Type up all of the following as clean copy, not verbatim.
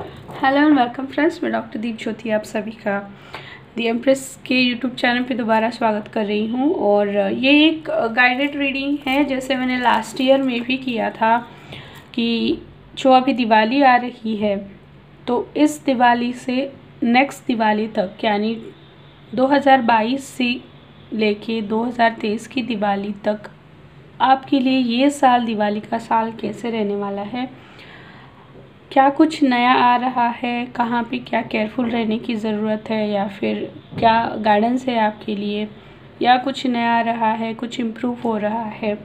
Hello and welcome friends, मैं doctor दीप ज्योति आप सभी का दी एम्प्रेस के यूट्यूब चैनल पे दोबारा स्वागत कर रही हूँ। और ये एक गाइडेड रीडिंग है, जैसे मैंने लास्ट ईयर में भी किया था कि जो अभी दिवाली आ रही है तो इस दिवाली से नेक्स्ट दिवाली तक, यानी 2022 से लेके 2023 की दिवाली तक आपके लिए ये साल, दिवाली का साल कैसे रहने वाला है, क्या कुछ नया आ रहा है, कहाँ पे क्या केयरफुल रहने की ज़रूरत है, या फिर क्या गाइडेंस है आपके लिए, या कुछ नया आ रहा है, कुछ इम्प्रूव हो रहा है,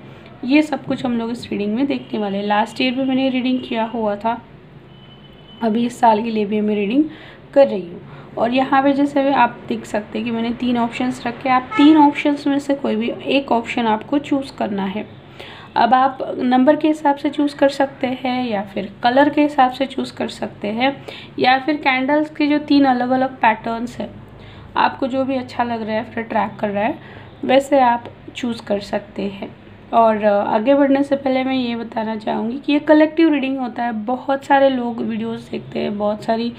ये सब कुछ हम लोग इस रीडिंग में देखने वाले हैं। लास्ट ईयर भी मैंने रीडिंग किया हुआ था, अभी इस साल के लिए भी मैं रीडिंग कर रही हूँ। और यहाँ पे जैसे आप देख सकते हैं कि मैंने 3 ऑप्शंस रखे। आप 3 ऑप्शंस में से कोई भी एक ऑप्शन आपको चूज़ करना है। अब आप नंबर के हिसाब से चूज़ कर सकते हैं, या फिर कलर के हिसाब से चूज़ कर सकते हैं, या फिर कैंडल्स के जो 3 अलग अलग पैटर्न्स है, आपको जो भी अच्छा लग रहा है, फिर ट्रैक कर रहा है, वैसे आप चूज़ कर सकते हैं। और आगे बढ़ने से पहले मैं ये बताना चाहूँगी कि ये कलेक्टिव रीडिंग होता है। बहुत सारे लोग वीडियोस देखते हैं, बहुत सारी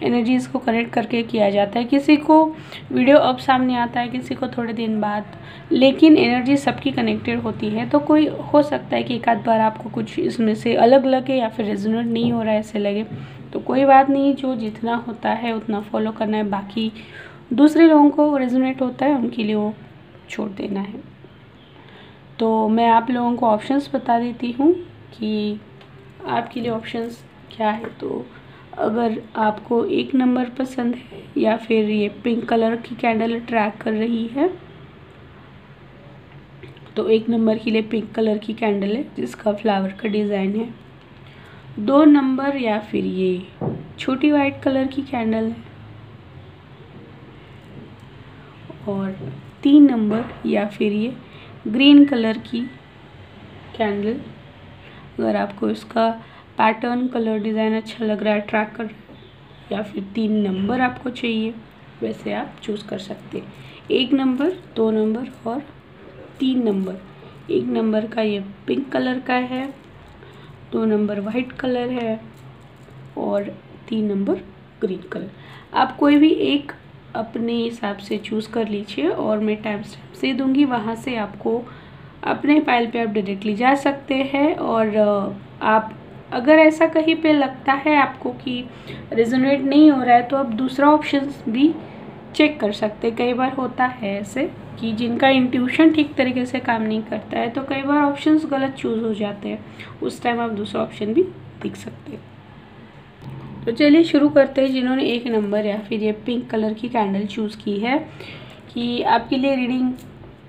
एनर्जीज़ को कनेक्ट करके किया जाता है। किसी को वीडियो अब सामने आता है, किसी को थोड़े दिन बाद, लेकिन एनर्जी सबकी कनेक्टेड होती है। तो कोई हो सकता है कि एक आध बार आपको कुछ इसमें से अलग लगे या फिर रेजोनेट नहीं हो रहा है ऐसे लगे, तो कोई बात नहीं, जो जितना होता है उतना फॉलो करना है। बाकी दूसरे लोगों को रेजोनेट होता है, उनके लिए वो छोड़ देना है। तो मैं आप लोगों को ऑप्शंस बता देती हूँ कि आपके लिए ऑप्शंस क्या है। तो अगर आपको 1 नंबर पसंद है, या फिर ये पिंक कलर की कैंडल ट्रैक कर रही है, तो 1 नंबर के लिए पिंक कलर की कैंडल है जिसका फ्लावर का डिज़ाइन है। 2 नंबर या फिर ये छोटी वाइट कलर की कैंडल है। और 3 नंबर या फिर ये ग्रीन कलर की कैंडल। अगर आपको इसका पैटर्न, कलर, डिज़ाइन अच्छा लग रहा है, ट्रैक कर, या फिर 3 नंबर आपको चाहिए, वैसे आप चूज़ कर सकते हैं। 1 नंबर, 2 नंबर और 3 नंबर। 1 नंबर का ये पिंक कलर का है, 2 नंबर वाइट कलर है, और 3 नंबर ग्रीन कलर। आप कोई भी एक अपने हिसाब से चूज़ कर लीजिए, और मैं टाइम स्टैम्प से दूंगी, वहाँ से आपको अपने फाइल पे आप डायरेक्टली जा सकते हैं। और आप अगर ऐसा कहीं पे लगता है आपको कि रेजोनेट नहीं हो रहा है, तो आप दूसरा ऑप्शन भी चेक कर सकते हैं। कई बार होता है ऐसे कि जिनका इंट्यूशन ठीक तरीके से काम नहीं करता है, तो कई बार ऑप्शंस गलत चूज़ हो जाते हैं, उस टाइम आप दूसरा ऑप्शन भी देख सकते हैं। तो चलिए शुरू करते हैं। जिन्होंने 1 नंबर या फिर ये पिंक कलर की कैंडल चूज़ की है, कि आपके लिए रीडिंग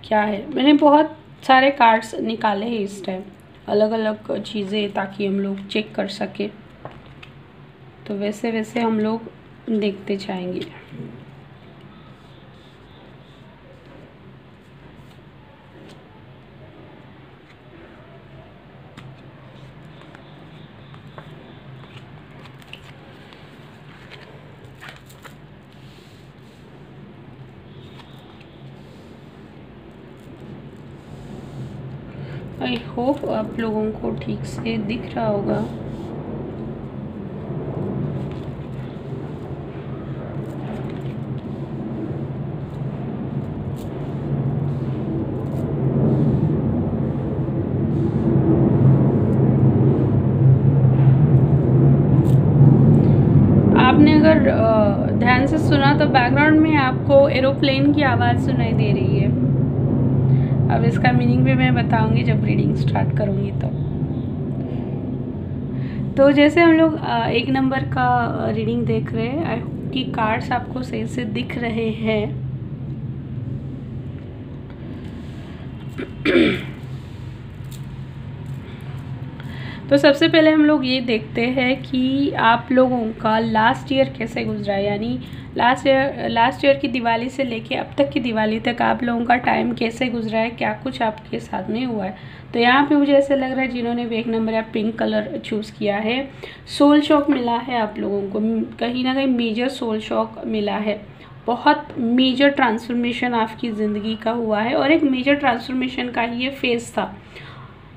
क्या है। मैंने बहुत सारे कार्ड्स निकाले हैं इस टाइम, अलग अलग चीज़ें, ताकि हम लोग चेक कर सकें। तो वैसे वैसे हम लोग देखते जाएंगे। आई होप आप लोगों को ठीक से दिख रहा होगा। आपने अगर ध्यान से सुना तो बैकग्राउंड में आपको एरोप्लेन की आवाज़ सुनाई दे रही है। अब इसका मीनिंग भी मैं बताऊंगी जब रीडिंग स्टार्ट करूंगी तब। तो जैसे हम लोग 1 नंबर का रीडिंग देख रहे हैं, आई होप कि कार्ड्स आपको सही से दिख रहे हैं। तो सबसे पहले हम लोग ये देखते हैं कि आप लोगों का लास्ट ईयर कैसे गुजरा है, यानी लास्ट ईयर की दिवाली से लेके अब तक की दिवाली तक आप लोगों का टाइम कैसे गुजरा है, क्या कुछ आपके साथ में हुआ है। तो यहाँ पे मुझे ऐसे लग रहा है जिन्होंने भी 1 नंबर या पिंक कलर चूज़ किया है, सोल शॉक मिला है आप लोगों को, कहीं ना कहीं मेजर सोल शॉक मिला है। बहुत मेजर ट्रांसफॉर्मेशन आपकी ज़िंदगी का हुआ है, और एक मेजर ट्रांसफॉर्मेशन का ही ये फेज़ था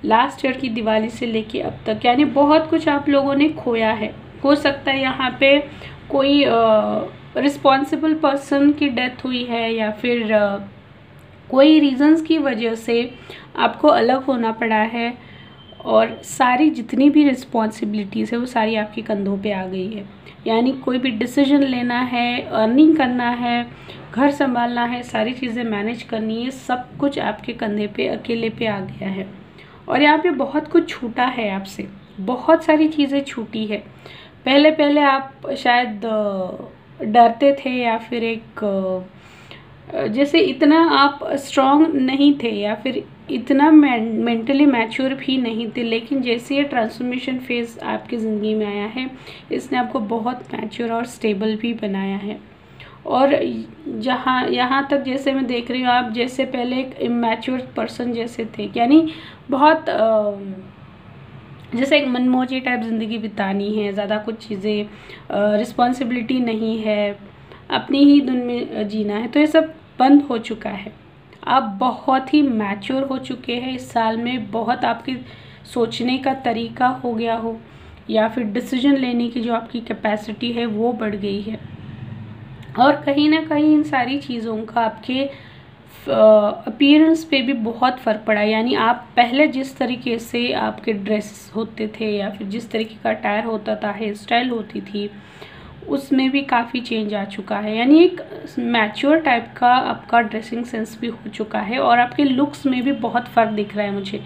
लास्ट ईयर की दिवाली से लेके अब तक, यानी बहुत कुछ आप लोगों ने खोया है। हो सकता है यहाँ पे कोई रिस्पॉन्सिबल पर्सन की डेथ हुई है, या फिर कोई रीजंस की वजह से आपको अलग होना पड़ा है, और सारी जितनी भी रिस्पॉन्सिबिलिटीज़ है वो सारी आपके कंधों पे आ गई है। यानी कोई भी डिसीजन लेना है, अर्निंग करना है, घर संभालना है, सारी चीज़ें मैनेज करनी है, सब कुछ आपके कंधे पे अकेले पे आ गया है। और यहाँ पे बहुत कुछ छूटा है आपसे, बहुत सारी चीज़ें छूटी है। पहले पहले आप शायद डरते थे, या फिर एक जैसे इतना आप स्ट्रॉन्ग नहीं थे, या फिर इतना मेंटली मैच्योर भी नहीं थे, लेकिन जैसे ये ट्रांसफॉर्मेशन फेज़ आपकी ज़िंदगी में आया है, इसने आपको बहुत मैच्योर और स्टेबल भी बनाया है। और यहाँ तक जैसे मैं देख रही हूँ, आप जैसे पहले एक इमैच्योर पर्सन जैसे थे, यानी बहुत जैसे एक मनमौजी टाइप ज़िंदगी बितानी है, ज़्यादा कुछ चीज़ें रिस्पॉन्सिबिलिटी नहीं है, अपनी ही धुन में जीना है, तो ये सब बंद हो चुका है। आप बहुत ही मैच्योर हो चुके हैं इस साल में, बहुत आपके सोचने का तरीका हो गया हो, या फिर डिसीजन लेने की जो आपकी कैपेसिटी है वो बढ़ गई है। और कहीं ना कहीं इन सारी चीज़ों का आपके अपीयरेंस पे भी बहुत फ़र्क पड़ा। यानी आप पहले जिस तरीके से आपके ड्रेस होते थे, या फिर जिस तरीके का अटायर होता था, हेयर स्टाइल होती थी, उसमें भी काफ़ी चेंज आ चुका है। यानी एक मैच्योर टाइप का आपका ड्रेसिंग सेंस भी हो चुका है, और आपके लुक्स में भी बहुत फ़र्क दिख रहा है मुझे।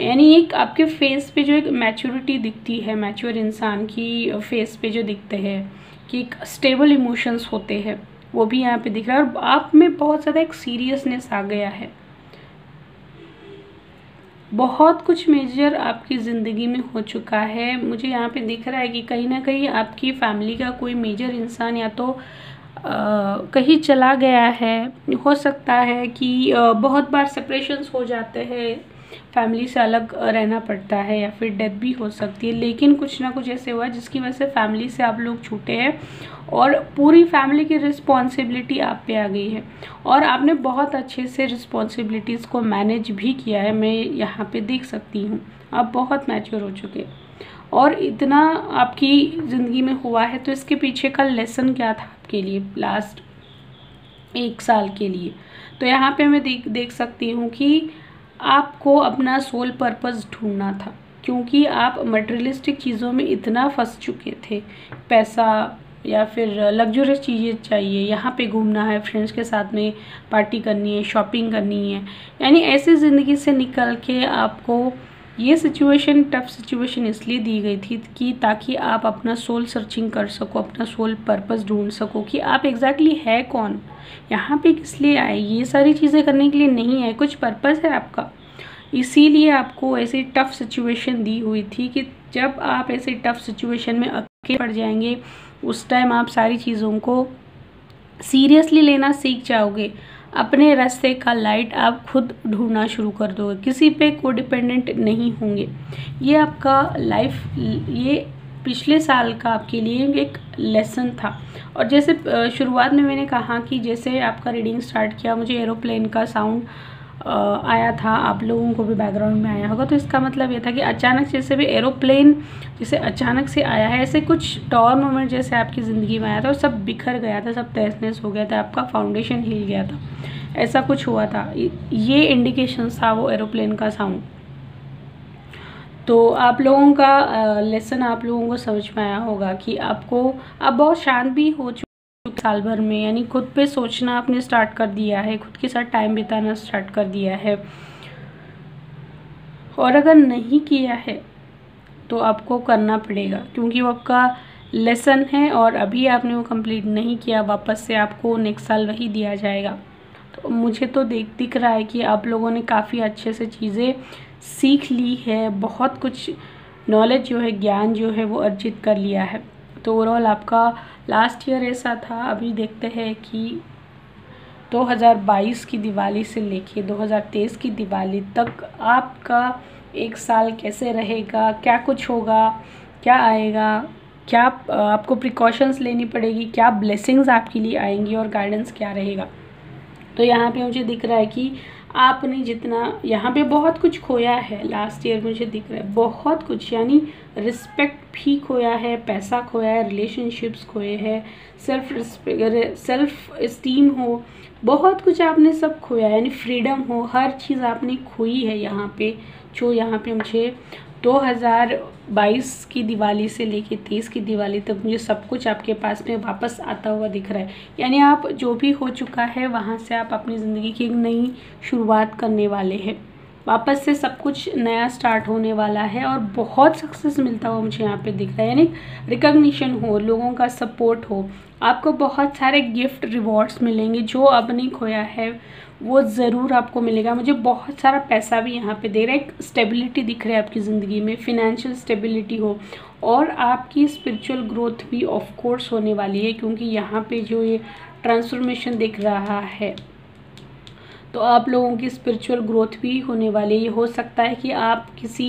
यानी एक आपके फेस पे जो एक मैच्योरिटी दिखती है, मैच्योर इंसान की फेस पे जो दिखते हैं कि एक स्टेबल इमोशंस होते हैं, वो भी यहाँ पे दिख रहा है। और आप में बहुत ज़्यादा एक सीरियसनेस आ गया है। बहुत कुछ मेजर आपकी ज़िंदगी में हो चुका है। मुझे यहाँ पे दिख रहा है कि कहीं ना कहीं आपकी फैमिली का कोई मेजर इंसान या तो कहीं चला गया है। हो सकता है कि बहुत बार सेपरेशंस हो जाते हैं, फैमिली से अलग रहना पड़ता है, या फिर डेथ भी हो सकती है। लेकिन कुछ ना कुछ ऐसे हुआ जिसकी वजह से फैमिली से आप लोग छूटे हैं, और पूरी फैमिली की रिस्पॉन्सिबिलिटी आप पे आ गई है, और आपने बहुत अच्छे से रिस्पॉन्सिबिलिटीज़ को मैनेज भी किया है। मैं यहाँ पे देख सकती हूँ आप बहुत मैच्योर हो चुके हैं, और इतना आपकी ज़िंदगी में हुआ है, तो इसके पीछे का लेसन क्या था आपके लिए लास्ट 1 साल के लिए। तो यहाँ पे मैं देख सकती हूँ कि आपको अपना सोल पर्पस ढूंढना था, क्योंकि आप मटेरियलिस्टिक चीज़ों में इतना फंस चुके थे। पैसा या फिर लग्जरियस चीज़ें चाहिए, यहाँ पे घूमना है, फ्रेंड्स के साथ में पार्टी करनी है, शॉपिंग करनी है। यानी ऐसी ज़िंदगी से निकल के आपको ये सिचुएशन, टफ सिचुएशन इसलिए दी गई थी कि ताकि आप अपना सोल सर्चिंग कर सको, अपना सोल पर्पस ढूंढ सको कि आप एग्जैक्टली है कौन, यहाँ पे किस लिए आए। ये सारी चीज़ें करने के लिए नहीं है, कुछ पर्पस है आपका। इसीलिए आपको ऐसी टफ सिचुएशन दी हुई थी कि जब आप ऐसे टफ सिचुएशन में अकेले पड़ जाएंगे, उस टाइम आप सारी चीज़ों को सीरियसली लेना सीख जाओगे। अपने रास्ते का लाइट आप खुद ढूंढना शुरू कर दोगे, किसी पे को डिपेंडेंट नहीं होंगे। ये आपका लाइफ, ये पिछले साल का आपके लिए एक लेसन था। और जैसे शुरुआत में मैंने कहा कि जैसे आपका रीडिंग स्टार्ट किया, मुझे एरोप्लेन का साउंड आया था, आप लोगों को भी बैकग्राउंड में आया होगा। तो इसका मतलब ये था कि अचानक जैसे भी एरोप्लेन जैसे अचानक से आया है, ऐसे कुछ टॉर मोमेंट जैसे आपकी ज़िंदगी में आया था, और सब बिखर गया था, सब तहस-नहस हो गया था, आपका फाउंडेशन हिल गया था, ऐसा कुछ हुआ था। ये इंडिकेशन था वो एरोप्लेन का साउंड। तो आप लोगों का लेसन आप लोगों को समझ में आया होगा कि आप बहुत शांत भी हो चुके साल भर में। यानी खुद पे सोचना आपने स्टार्ट कर दिया है, खुद के साथ टाइम बिताना स्टार्ट कर दिया है। और अगर नहीं किया है तो आपको करना पड़ेगा, क्योंकि वो आपका लेसन है, और अभी आपने वो कंप्लीट नहीं किया, वापस से आपको नेक्स्ट साल वही दिया जाएगा। तो मुझे तो दिख रहा है कि आप लोगों ने काफ़ी अच्छे से चीज़ें सीख ली है, बहुत कुछ नॉलेज जो है, ज्ञान जो है वो अर्जित कर लिया है। तो ओवरऑल आपका लास्ट ईयर ऐसा था। अभी देखते हैं कि 2022 की दिवाली से लेके 2023 की दिवाली तक आपका 1 साल कैसे रहेगा, क्या कुछ होगा, क्या आएगा, क्या आपको प्रिकॉशंस लेनी पड़ेगी, क्या ब्लेसिंग्स आपके लिए आएंगी, और गाइडेंस क्या रहेगा। तो यहाँ पे मुझे दिख रहा है कि आपने जितना यहाँ पे बहुत कुछ खोया है लास्ट ईयर, मुझे दिख रहा है बहुत कुछ, यानी रिस्पेक्ट भी खोया है, पैसा खोया है, रिलेशनशिप्स खोए हैं, सेल्फ इस्टीम हो, बहुत कुछ आपने सब खोया है, यानी फ्रीडम हो, हर चीज़ आपने खोई है यहाँ पे। जो यहाँ पे मुझे 2022 की दिवाली से लेके 23 की दिवाली तक मुझे सब कुछ आपके पास में वापस आता हुआ दिख रहा है। यानी आप जो भी हो चुका है वहाँ से आप अपनी ज़िंदगी की एक नई शुरुआत करने वाले हैं, वापस से सब कुछ नया स्टार्ट होने वाला है और बहुत सक्सेस मिलता हुआ मुझे यहाँ पे दिख रहा है। यानी रिकॉग्निशन हो, लोगों का सपोर्ट हो, आपको बहुत सारे गिफ्ट रिवॉर्ड्स मिलेंगे, जो अब नहीं खोया है वो ज़रूर आपको मिलेगा। मुझे बहुत सारा पैसा भी यहाँ पे दे रहा है, एक स्टेबिलिटी दिख रहा है आपकी ज़िंदगी में, फिनेंशियल स्टेबिलिटी हो, और आपकी स्पिरिचुअल ग्रोथ भी ऑफ कोर्स होने वाली है, क्योंकि यहाँ पे जो ये ट्रांसफॉर्मेशन दिख रहा है तो आप लोगों की स्पिरिचुअल ग्रोथ भी होने वाली है। ये हो सकता है कि आप किसी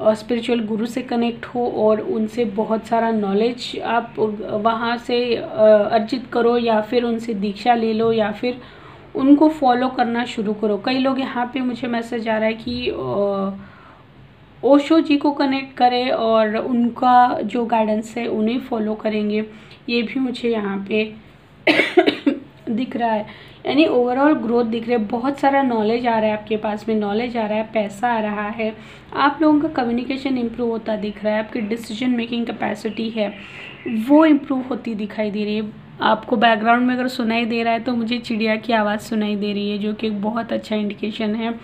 स्पिरिचुअल गुरु से कनेक्ट हो और उनसे बहुत सारा नॉलेज आप वहाँ से अर्जित करो, या फिर उनसे दीक्षा ले लो, या फिर उनको फॉलो करना शुरू करो। कई लोग यहाँ पे मुझे मैसेज आ रहा है कि ओशो जी को कनेक्ट करें और उनका जो गाइडेंस है उन्हें फॉलो करेंगे, ये भी मुझे यहाँ पे दिख रहा है। यानी ओवरऑल ग्रोथ दिख रहा है, बहुत सारा नॉलेज आ रहा है आपके पास में, नॉलेज आ रहा है, पैसा आ रहा है, आप लोगों का कम्युनिकेशन इम्प्रूव होता दिख रहा है, आपकी डिसीजन मेकिंग कैपेसिटी है वो इम्प्रूव होती दिखाई दे रही है। आपको बैकग्राउंड में अगर सुनाई दे रहा है तो मुझे चिड़िया की आवाज़ सुनाई दे रही है, जो कि एक बहुत अच्छा इंडिकेशन है।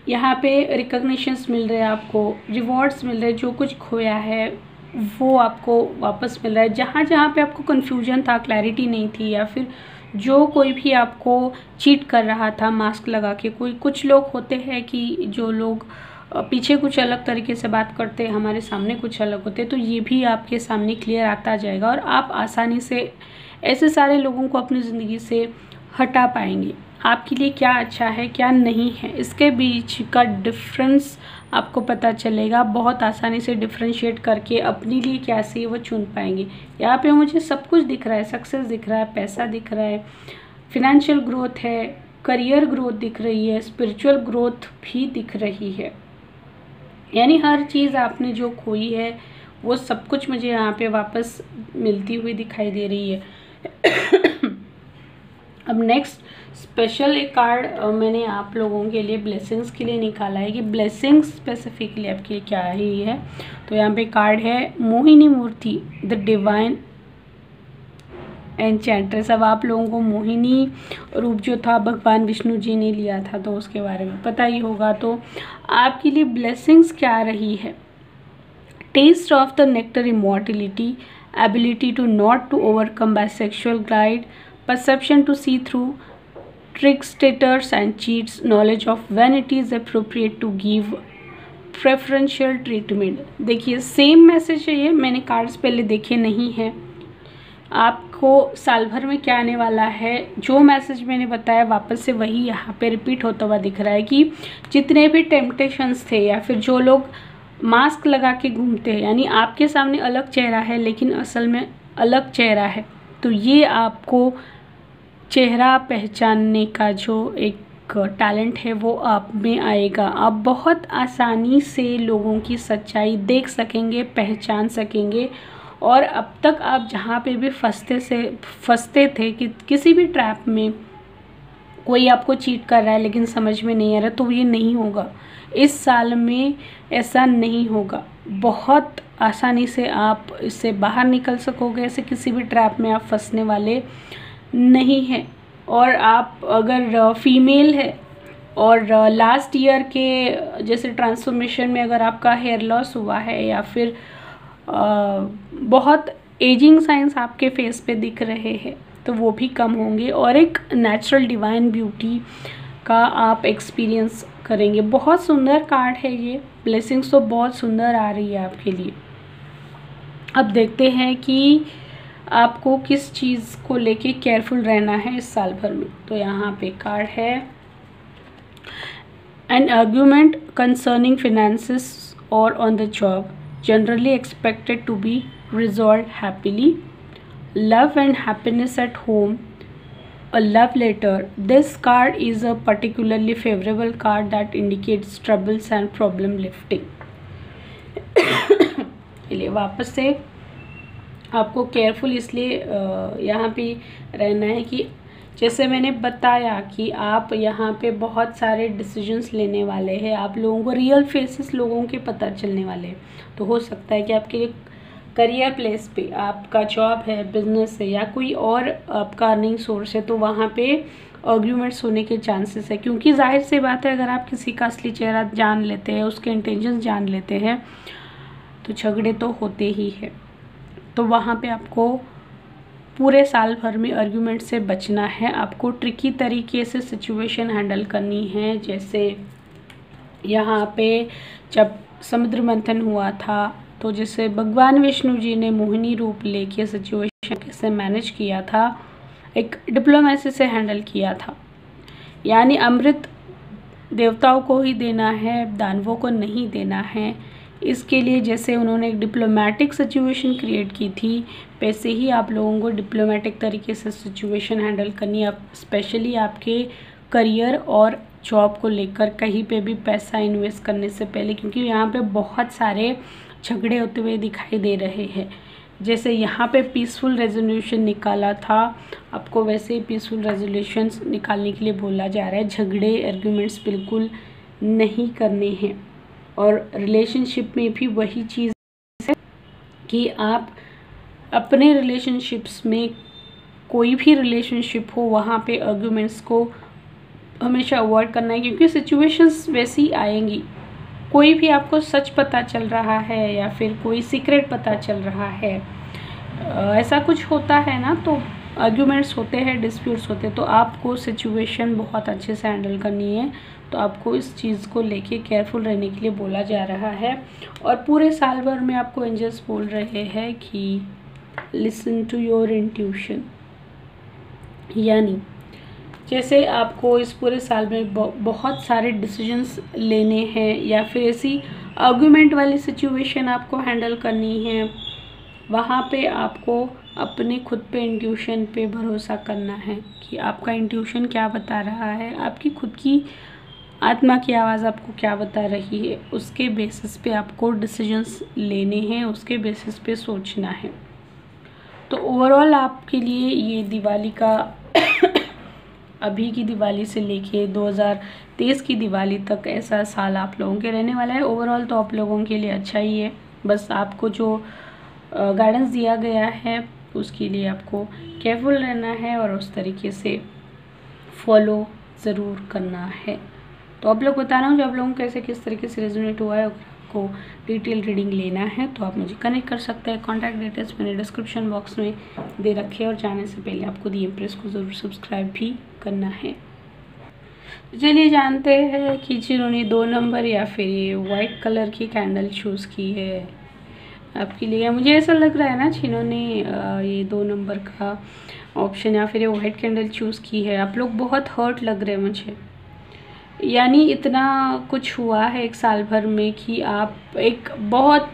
यहाँ पे रिकॉग्निशंस मिल रहे हैं आपको, रिवॉर्ड्स मिल रहे हैं, जो कुछ खोया है वो आपको वापस मिल रहा है। जहाँ जहाँ पे आपको कन्फ्यूजन था, क्लैरिटी नहीं थी, या फिर जो कोई भी आपको चीट कर रहा था मास्क लगा के, कुछ लोग होते हैं कि जो लोग पीछे कुछ अलग तरीके से बात करते हैं, हमारे सामने कुछ अलग होते हैं, तो ये भी आपके सामने क्लियर आता जाएगा और आप आसानी से ऐसे सारे लोगों को अपनी ज़िंदगी से हटा पाएंगे। आपके लिए क्या अच्छा है क्या नहीं है, इसके बीच का डिफरेंस आपको पता चलेगा, बहुत आसानी से डिफ्रेंशिएट करके अपने लिए क्या सही वो चुन पाएंगे। यहाँ पे मुझे सब कुछ दिख रहा है, सक्सेस दिख रहा है, पैसा दिख रहा है, फिनेंशियल ग्रोथ है, करियर ग्रोथ दिख रही है, स्पिरिचुअल ग्रोथ भी दिख रही है। यानी हर चीज़ आपने जो खोई है वो सब कुछ मुझे यहाँ पे वापस मिलती हुई दिखाई दे रही है। अब नेक्स्ट स्पेशल एक कार्ड मैंने आप लोगों के लिए ब्लेसिंग्स के लिए निकाला है कि ब्लेसिंग्स स्पेसिफिकली आपके लिए क्या ही है। तो यहाँ पे कार्ड है मोहिनी मूर्ति, द डिवाइन एन्चेंट्रेस। अब आप लोगों को मोहिनी रूप जो था भगवान विष्णु जी ने लिया था तो उसके बारे में पता ही होगा। तो आपके लिए ब्लेसिंग्स क्या रही है? Test of the nectar immortality, ability to not to overcome by sexual glide, perception to see through tricksters and cheats, knowledge of when it is appropriate to give preferential treatment। देखिए same message है ये, मैंने cards पहले देखे नहीं हैं। आपको साल भर में क्या आने वाला है, जो मैसेज मैंने बताया वापस से वही यहाँ पे रिपीट होता हुआ दिख रहा है कि जितने भी टेम्पटेशंस थे या फिर जो लोग मास्क लगा के घूमते हैं, यानी आपके सामने अलग चेहरा है लेकिन असल में अलग चेहरा है, तो ये आपको चेहरा पहचानने का जो एक टैलेंट है वो आप में आएगा। आप बहुत आसानी से लोगों की सच्चाई देख सकेंगे, पहचान सकेंगे, और अब तक आप जहाँ पे भी फंसते थे कि किसी भी ट्रैप में कोई आपको चीट कर रहा है लेकिन समझ में नहीं आ रहा, तो ये नहीं होगा। इस साल में ऐसा नहीं होगा, बहुत आसानी से आप इससे बाहर निकल सकोगे। ऐसे किसी भी ट्रैप में आप फंसने वाले नहीं है। और आप अगर फीमेल है और लास्ट ईयर के जैसे ट्रांसफॉर्मेशन में अगर आपका हेयर लॉस हुआ है या फिर बहुत एजिंग साइंस आपके फेस पे दिख रहे हैं तो वो भी कम होंगे, और एक नेचुरल डिवाइन ब्यूटी का आप एक्सपीरियंस करेंगे। बहुत सुंदर कार्ड है ये, ब्लेसिंग्स तो बहुत सुंदर आ रही है आपके लिए। अब देखते हैं कि आपको किस चीज़ को लेके केयरफुल रहना है इस साल भर में। तो यहाँ पे कार्ड है एन आर्ग्यूमेंट कंसर्निंग फिनेंसेस और on the job generally expected to be resolve happily, love and happiness at home a love letter. This card is a particularly favorable card that indicates troubles and problem lifting. इसलिए वापस से आपको careful इसलिए यहाँ पे रहना है कि जैसे मैंने बताया कि आप यहाँ पे बहुत सारे डिसीजंस लेने वाले हैं, आप लोगों को रियल फेसेस लोगों के पता चलने वाले हैं। तो हो सकता है कि आपके करियर प्लेस पे, आपका जॉब है, बिजनेस है या कोई और आपका अर्निंग सोर्स है, तो वहाँ पे आर्ग्यूमेंट्स होने के चांसेस है। क्योंकि जाहिर सी बात है, अगर आप किसी का असली चेहरा जान लेते हैं, उसके इंटेंशंस जान लेते हैं, तो झगड़े तो होते ही है। तो वहाँ पे आपको पूरे साल भर में आर्ग्यूमेंट से बचना है। आपको ट्रिकी तरीके से सिचुएशन हैंडल करनी है। जैसे यहाँ पे जब समुद्र मंथन हुआ था, तो जैसे भगवान विष्णु जी ने मोहिनी रूप लेके सिचुएशन कैसे मैनेज किया था, एक डिप्लोमेसी से हैंडल किया था। यानी अमृत देवताओं को ही देना है, दानवों को नहीं देना है। इसके लिए जैसे उन्होंने एक डिप्लोमेटिक सिचुएशन क्रिएट की थी, वैसे ही आप लोगों को डिप्लोमेटिक तरीके से सिचुएशन हैंडल करनी है। स्पेशली आपके करियर और जॉब को लेकर कहीं पे भी पैसा इन्वेस्ट करने से पहले, क्योंकि यहाँ पे बहुत सारे झगड़े होते हुए दिखाई दे रहे हैं। जैसे यहाँ पे पीसफुल रेजोल्यूशन निकाला था, आपको वैसे ही पीसफुल रेजोल्यूशंस निकालने के लिए बोला जा रहा है। झगड़े आर्ग्यूमेंट्स बिल्कुल नहीं करने हैं। और रिलेशनशिप में भी वही चीज़ है कि आप अपने रिलेशनशिप्स में, कोई भी रिलेशनशिप हो, वहाँ पे आर्ग्यूमेंट्स को हमेशा अवॉइड करना है, क्योंकि सिचुएशंस वैसी आएंगी। कोई भी आपको सच पता चल रहा है या फिर कोई सीक्रेट पता चल रहा है, ऐसा कुछ होता है ना, तो आर्ग्यूमेंट्स होते हैं, डिस्प्यूट्स होते हैं, तो आपको सिचुएशन बहुत अच्छे से हैंडल करनी है। तो आपको इस चीज़ को लेके केयरफुल रहने के लिए बोला जा रहा है। और पूरे साल भर में आपको एंजल्स बोल रहे हैं कि लिसन टू योर इंट्यूशन। यानी जैसे आपको इस पूरे साल में बहुत सारे डिसीजंस लेने हैं या फिर ऐसी आर्ग्यूमेंट वाली सिचुएशन आपको हैंडल करनी है, वहाँ पे आपको अपने खुद पे इंट्यूशन पे भरोसा करना है कि आपका इंट्यूशन क्या बता रहा है, आपकी खुद की आत्मा की आवाज़ आपको क्या बता रही है। उसके बेसिस पे आपको डिसीजंस लेने हैं, उसके बेसिस पे सोचना है। तो ओवरऑल आपके लिए ये दिवाली का अभी की दिवाली से लेके 2023 की दिवाली तक ऐसा साल आप लोगों के रहने वाला है। ओवरऑल तो आप लोगों के लिए अच्छा ही है। बस आपको जो गाइडेंस दिया गया है उसके लिए आपको केयरफुल रहना है और उस तरीके से फॉलो ज़रूर करना है। तो आप लोग बता रहा हूँ जो आप लोगों को कैसे किस तरीके से रेजोनेट हुआ है। अगर आपको डिटेल रीडिंग लेना है तो आप मुझे कनेक्ट कर सकते हैं। कॉन्टैक्ट डिटेल्स मैंने डिस्क्रिप्शन बॉक्स में दे रखे हैं और जाने से पहले आपको दी एम्प्रेस को ज़रूर सब्सक्राइब भी करना है। चलिए जानते हैं कि जिन्होंने 2 नंबर या फिर ये वाइट कलर की कैंडल चूज़ की है आपके लिए, मुझे ऐसा लग रहा है ना जिन्होंने ये 2 नंबर का ऑप्शन या फिर ये वाइट कैंडल चूज़ की है, आप लोग बहुत हर्ट लग रहे हैं मुझे। यानी इतना कुछ हुआ है एक साल भर में कि आप एक बहुत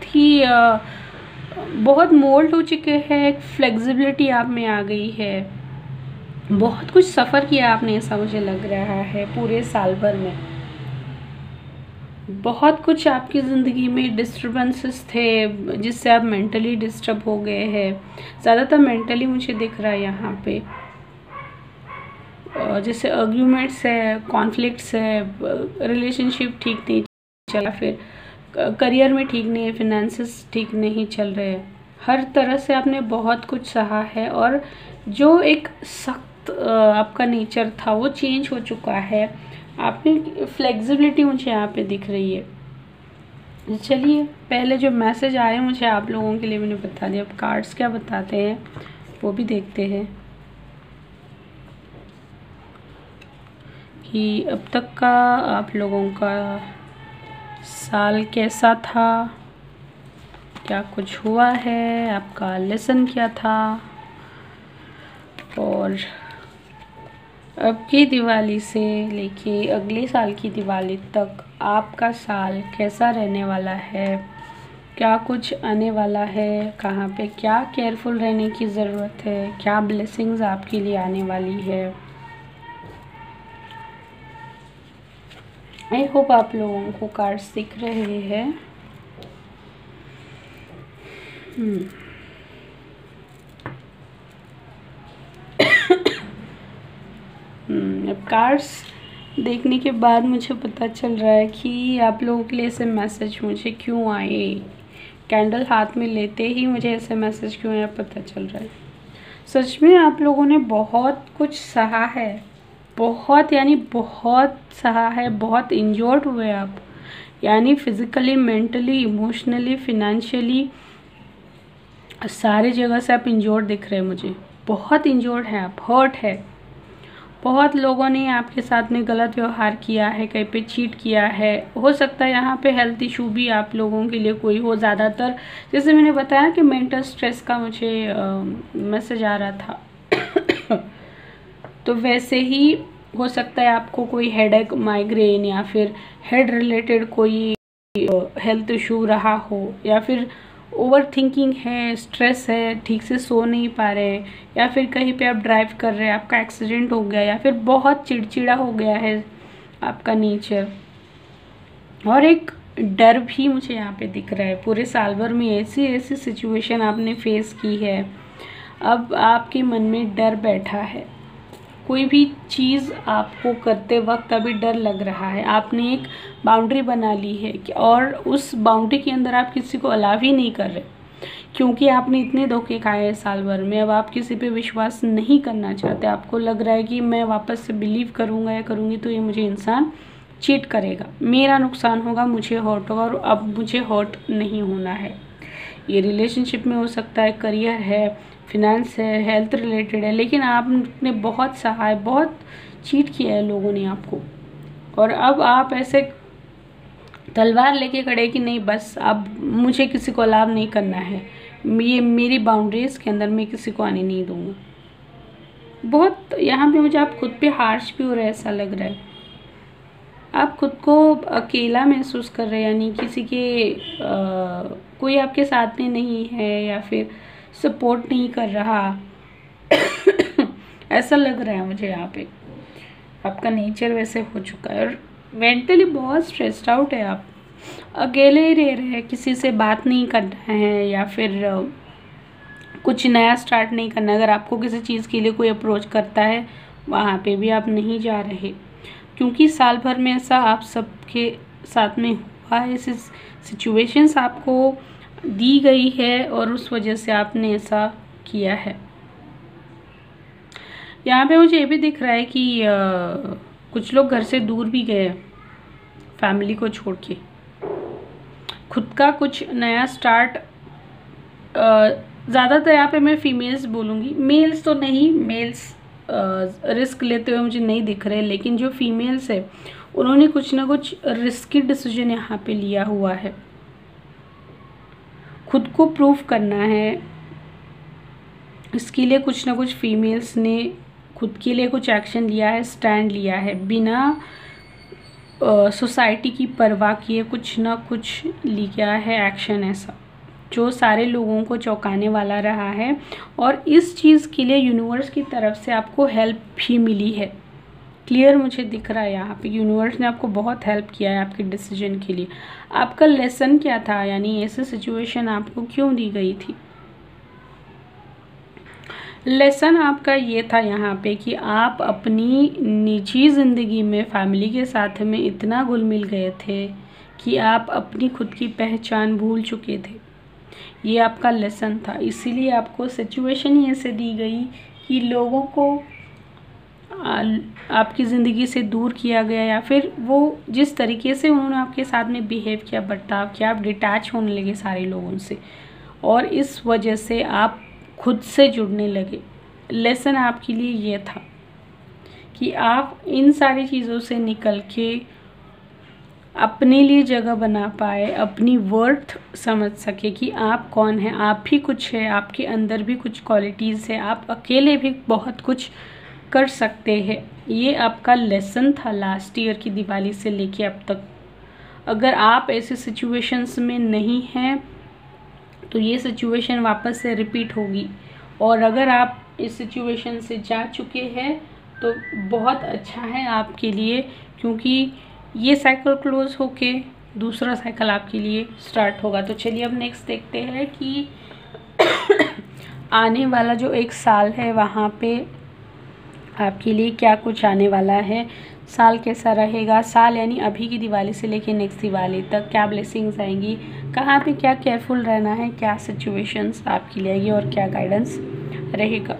मोल्ड हो चुके हैं, एक फ्लेक्सिबिलिटी आप में आ गई है, बहुत कुछ सफ़र किया आपने, ऐसा मुझे लग रहा है। पूरे साल भर में बहुत कुछ आपकी ज़िंदगी में डिस्टर्बेंसेस थे जिससे आप मेंटली डिस्टर्ब हो गए हैं। ज़्यादातर मेंटली मुझे दिख रहा है यहाँ पे। जैसे आर्ग्यूमेंट्स है, कॉन्फ्लिक्ट्स है, रिलेशनशिप ठीक नहीं चला, फिर करियर में ठीक नहीं है, फिनेंसेस ठीक नहीं चल रहे हैं। हर तरह से आपने बहुत कुछ सहा है और जो एक सख्त आपका नेचर था वो चेंज हो चुका है। आपने फ्लेक्सिबिलिटी मुझे यहाँ पे दिख रही है। चलिए पहले जो मैसेज आए मुझे आप लोगों के लिए मैंने बता दिया। अब कार्ड्स क्या बताते हैं वो भी देखते हैं कि अब तक का आप लोगों का साल कैसा था, क्या कुछ हुआ है, आपका लेसन क्या था, और अब की दिवाली से लेके अगले साल की दिवाली तक आपका साल कैसा रहने वाला है, क्या कुछ आने वाला है, कहाँ पे क्या केयरफुल रहने की ज़रूरत है, क्या ब्लेसिंग्स आपके लिए आने वाली है। आई होप आप लोगों को कार्ड्स दिख रहे हैं। अब कार्ड्स देखने के बाद मुझे पता चल रहा है कि आप लोगों के लिए ऐसे मैसेज मुझे क्यों आए। कैंडल हाथ में लेते ही मुझे ऐसे मैसेज क्यों आया पता चल रहा है। सच में आप लोगों ने बहुत कुछ सहा है, बहुत यानी बहुत सहा है, बहुत इंजोर्ड हुए आप, यानी फिज़िकली, मेंटली, इमोशनली, फिनेंशियली, सारे जगह से आप इंजोर्ड दिख रहे हैं मुझे। बहुत इंजोर्ड हैं आप, हर्ट है। बहुत लोगों ने आपके साथ में गलत व्यवहार किया है, कहीं पे चीट किया है। हो सकता है यहाँ पे हेल्थ इशू भी आप लोगों के लिए कोई हो। ज़्यादातर जैसे मैंने बताया कि मेंटल स्ट्रेस का मुझे मैसेज आ रहा था तो वैसे ही हो सकता है आपको कोई हेडेक, माइग्रेन या फिर हेड रिलेटेड कोई हेल्थ इशू रहा हो, या फिर ओवर थिंकिंग है, स्ट्रेस है, ठीक से सो नहीं पा रहे, या फिर कहीं पे आप ड्राइव कर रहे हैं, आपका एक्सीडेंट हो गया, या फिर बहुत चिड़चिड़ा हो गया है आपका नेचर। और एक डर भी मुझे यहाँ पे दिख रहा है। पूरे साल भर में ऐसी ऐसी सिचुएशन आपने फेस की है, अब आपके मन में डर बैठा है। कोई भी चीज़ आपको करते वक्त अभी डर लग रहा है। आपने एक बाउंड्री बना ली है कि और उस बाउंड्री के अंदर आप किसी को अलाव ही नहीं कर रहे, क्योंकि आपने इतने धोखे खाए हैं साल भर में। अब आप किसी पे विश्वास नहीं करना चाहते। आपको लग रहा है कि मैं वापस से बिलीव करूँगा या करूँगी तो ये मुझे इंसान चीट करेगा, मेरा नुकसान होगा, मुझे हर्ट होगा, और अब मुझे हर्ट नहीं होना है। ये रिलेशनशिप में हो सकता है, करियर है, फिनेंस है, हेल्थ रिलेटेड है, लेकिन आपने बहुत सहा है, बहुत चीट किया है लोगों ने आपको। और अब आप ऐसे तलवार लेके खड़े कि नहीं, बस अब मुझे किसी को अलाव नहीं करना है, ये मेरी बाउंड्रीज के अंदर मैं किसी को आने नहीं दूंगा। बहुत यहाँ पे मुझे आप खुद पे हार्श भी हो रहे ऐसा लग रहा है। आप खुद को अकेला महसूस कर रहे हैं, यानी किसी के कोई आपके साथ में नहीं है या फिर सपोर्ट नहीं कर रहा ऐसा लग रहा है मुझे। यहाँ पे आपका नेचर वैसे हो चुका है और मेंटली बहुत स्ट्रेस्ड आउट है। आप अकेले ही रह रहे हैं, किसी से बात नहीं कर रहे हैं या फिर कुछ नया स्टार्ट नहीं करना। अगर आपको किसी चीज़ के लिए कोई अप्रोच करता है वहाँ पे भी आप नहीं जा रहे, क्योंकि साल भर में ऐसा आप सबके साथ में हुआ है। ऐसी सिचुएशंस आपको दी गई है और उस वजह से आपने ऐसा किया है। यहाँ पे मुझे ये भी दिख रहा है कि कुछ लोग घर से दूर भी गए, फैमिली को छोड़ के, खुद का कुछ नया स्टार्ट। ज़्यादातर यहाँ पे मैं फीमेल्स बोलूँगी, मेल्स तो नहीं, मेल्स रिस्क लेते हुए मुझे नहीं दिख रहे, लेकिन जो फीमेल्स है उन्होंने कुछ ना कुछ रिस्की डिसीजन यहाँ पे लिया हुआ है। खुद को प्रूव करना है, इसके लिए कुछ ना कुछ फीमेल्स ने खुद के लिए कुछ एक्शन लिया है, स्टैंड लिया है, बिना सोसाइटी की परवाह किए कुछ ना कुछ लिया है एक्शन ऐसा जो सारे लोगों को चौंकाने वाला रहा है। और इस चीज़ के लिए यूनिवर्स की तरफ से आपको हेल्प भी मिली है। क्लियर मुझे दिख रहा है यहाँ पे यूनिवर्स ने आपको बहुत हेल्प किया है आपके डिसीजन के लिए। आपका लेसन क्या था, यानी ऐसी सिचुएशन आपको क्यों दी गई थी। लेसन आपका ये था यहाँ पे कि आप अपनी निजी ज़िंदगी में फैमिली के साथ में इतना घुल मिल गए थे कि आप अपनी खुद की पहचान भूल चुके थे। ये आपका लेसन था, इसीलिए आपको सिचुएशन ही ऐसे दी गई कि लोगों को आपकी ज़िंदगी से दूर किया गया, या फिर वो जिस तरीके से उन्होंने आपके साथ में बिहेव किया, बर्ताव किया, आप डिटैच होने लगे सारे लोगों से और इस वजह से आप खुद से जुड़ने लगे। लेसन आपके लिए ये था कि आप इन सारी चीज़ों से निकल के अपने लिए जगह बना पाए, अपनी वर्थ समझ सके कि आप कौन हैं, आप भी कुछ है, आपके अंदर भी कुछ क्वालिटीज़ है, आप अकेले भी बहुत कुछ कर सकते हैं। ये आपका लेसन था लास्ट ईयर की दिवाली से लेके अब तक। अगर आप ऐसे सिचुएशंस में नहीं हैं तो ये सिचुएशन वापस से रिपीट होगी। और अगर आप इस सिचुएशन से जा चुके हैं तो बहुत अच्छा है आपके लिए, क्योंकि ये साइकिल क्लोज होके दूसरा साइकिल आपके लिए स्टार्ट होगा। तो चलिए अब नेक्स्ट देखते हैं कि आने वाला जो एक साल है वहाँ पे आपके लिए क्या कुछ आने वाला है, साल कैसा रहेगा। साल यानी अभी की दिवाली से लेके नेक्स्ट दिवाली तक क्या ब्लेसिंग्स आएंगी, कहाँ पे क्या केयरफुल रहना है, क्या सिचुएशंस आपके लिए आएगी और क्या गाइडेंस रहेगा।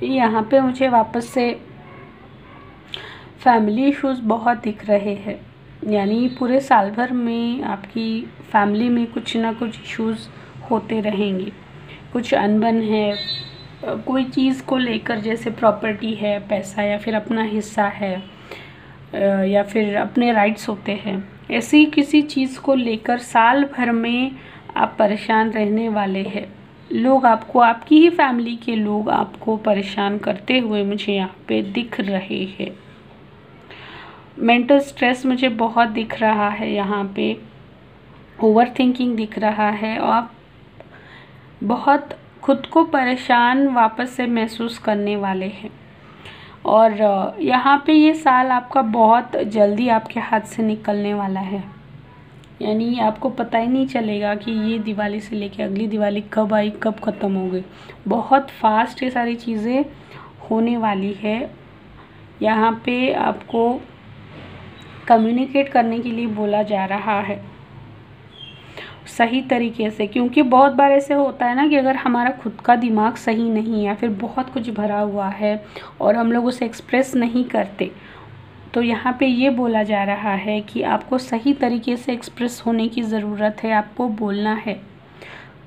यहाँ पे मुझे वापस से फैमिली इश्यूज़ बहुत दिख रहे हैं, यानी पूरे साल भर में आपकी फैमिली में कुछ ना कुछ इश्यूज़ होते रहेंगे। कुछ अनबन है कोई चीज़ को लेकर, जैसे प्रॉपर्टी है, पैसा, या फिर अपना हिस्सा है, या फिर अपने राइट्स होते हैं। ऐसी किसी चीज़ को लेकर साल भर में आप परेशान रहने वाले हैं। लोग आपको, आपकी ही फैमिली के लोग आपको परेशान करते हुए मुझे यहाँ पे दिख रहे हैं। मेंटल स्ट्रेस मुझे बहुत दिख रहा है यहाँ पे, ओवर थिंकिंग दिख रहा है, और आप बहुत खुद को परेशान वापस से महसूस करने वाले हैं। और यहाँ पे ये साल आपका बहुत जल्दी आपके हाथ से निकलने वाला है, यानी आपको पता ही नहीं चलेगा कि ये दिवाली से लेके अगली दिवाली कब आई, कब ख़त्म हो गई। बहुत फास्ट ये सारी चीज़ें होने वाली है। यहाँ पे आपको कम्युनिकेट करने के लिए बोला जा रहा है सही तरीके से, क्योंकि बहुत बार ऐसे होता है ना कि अगर हमारा खुद का दिमाग सही नहीं है या फिर बहुत कुछ भरा हुआ है और हम लोग उसे एक्सप्रेस नहीं करते, तो यहाँ पे ये बोला जा रहा है कि आपको सही तरीके से एक्सप्रेस होने की ज़रूरत है, आपको बोलना है।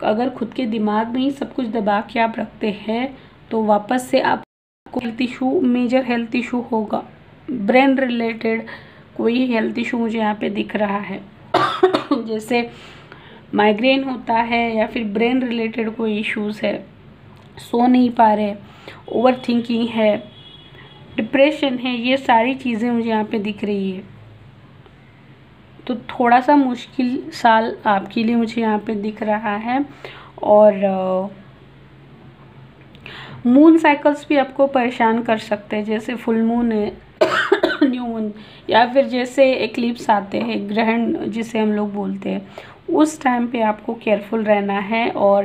अगर खुद के दिमाग में ही सब कुछ दबा के आप रखते हैं तो वापस से आपको health issue, major health issue होगा। ब्रेन रिलेटेड कोई हेल्थ इशू मुझे यहाँ पे दिख रहा है जैसे माइग्रेन होता है या फिर ब्रेन रिलेटेड कोई इश्यूज़ है, सो नहीं पा रहे, ओवर थिंकिंग है, डिप्रेशन है, ये सारी चीज़ें मुझे यहाँ पे दिख रही है। तो थोड़ा सा मुश्किल साल आपके लिए मुझे यहाँ पे दिख रहा है। और मून साइकिल्स भी आपको परेशान कर सकते हैं, जैसे फुल मून है न्यू मून, या फिर जैसे एक्लिप्स आते हैं, ग्रहण जिसे हम लोग बोलते हैं, उस टाइम पे आपको केयरफुल रहना है। और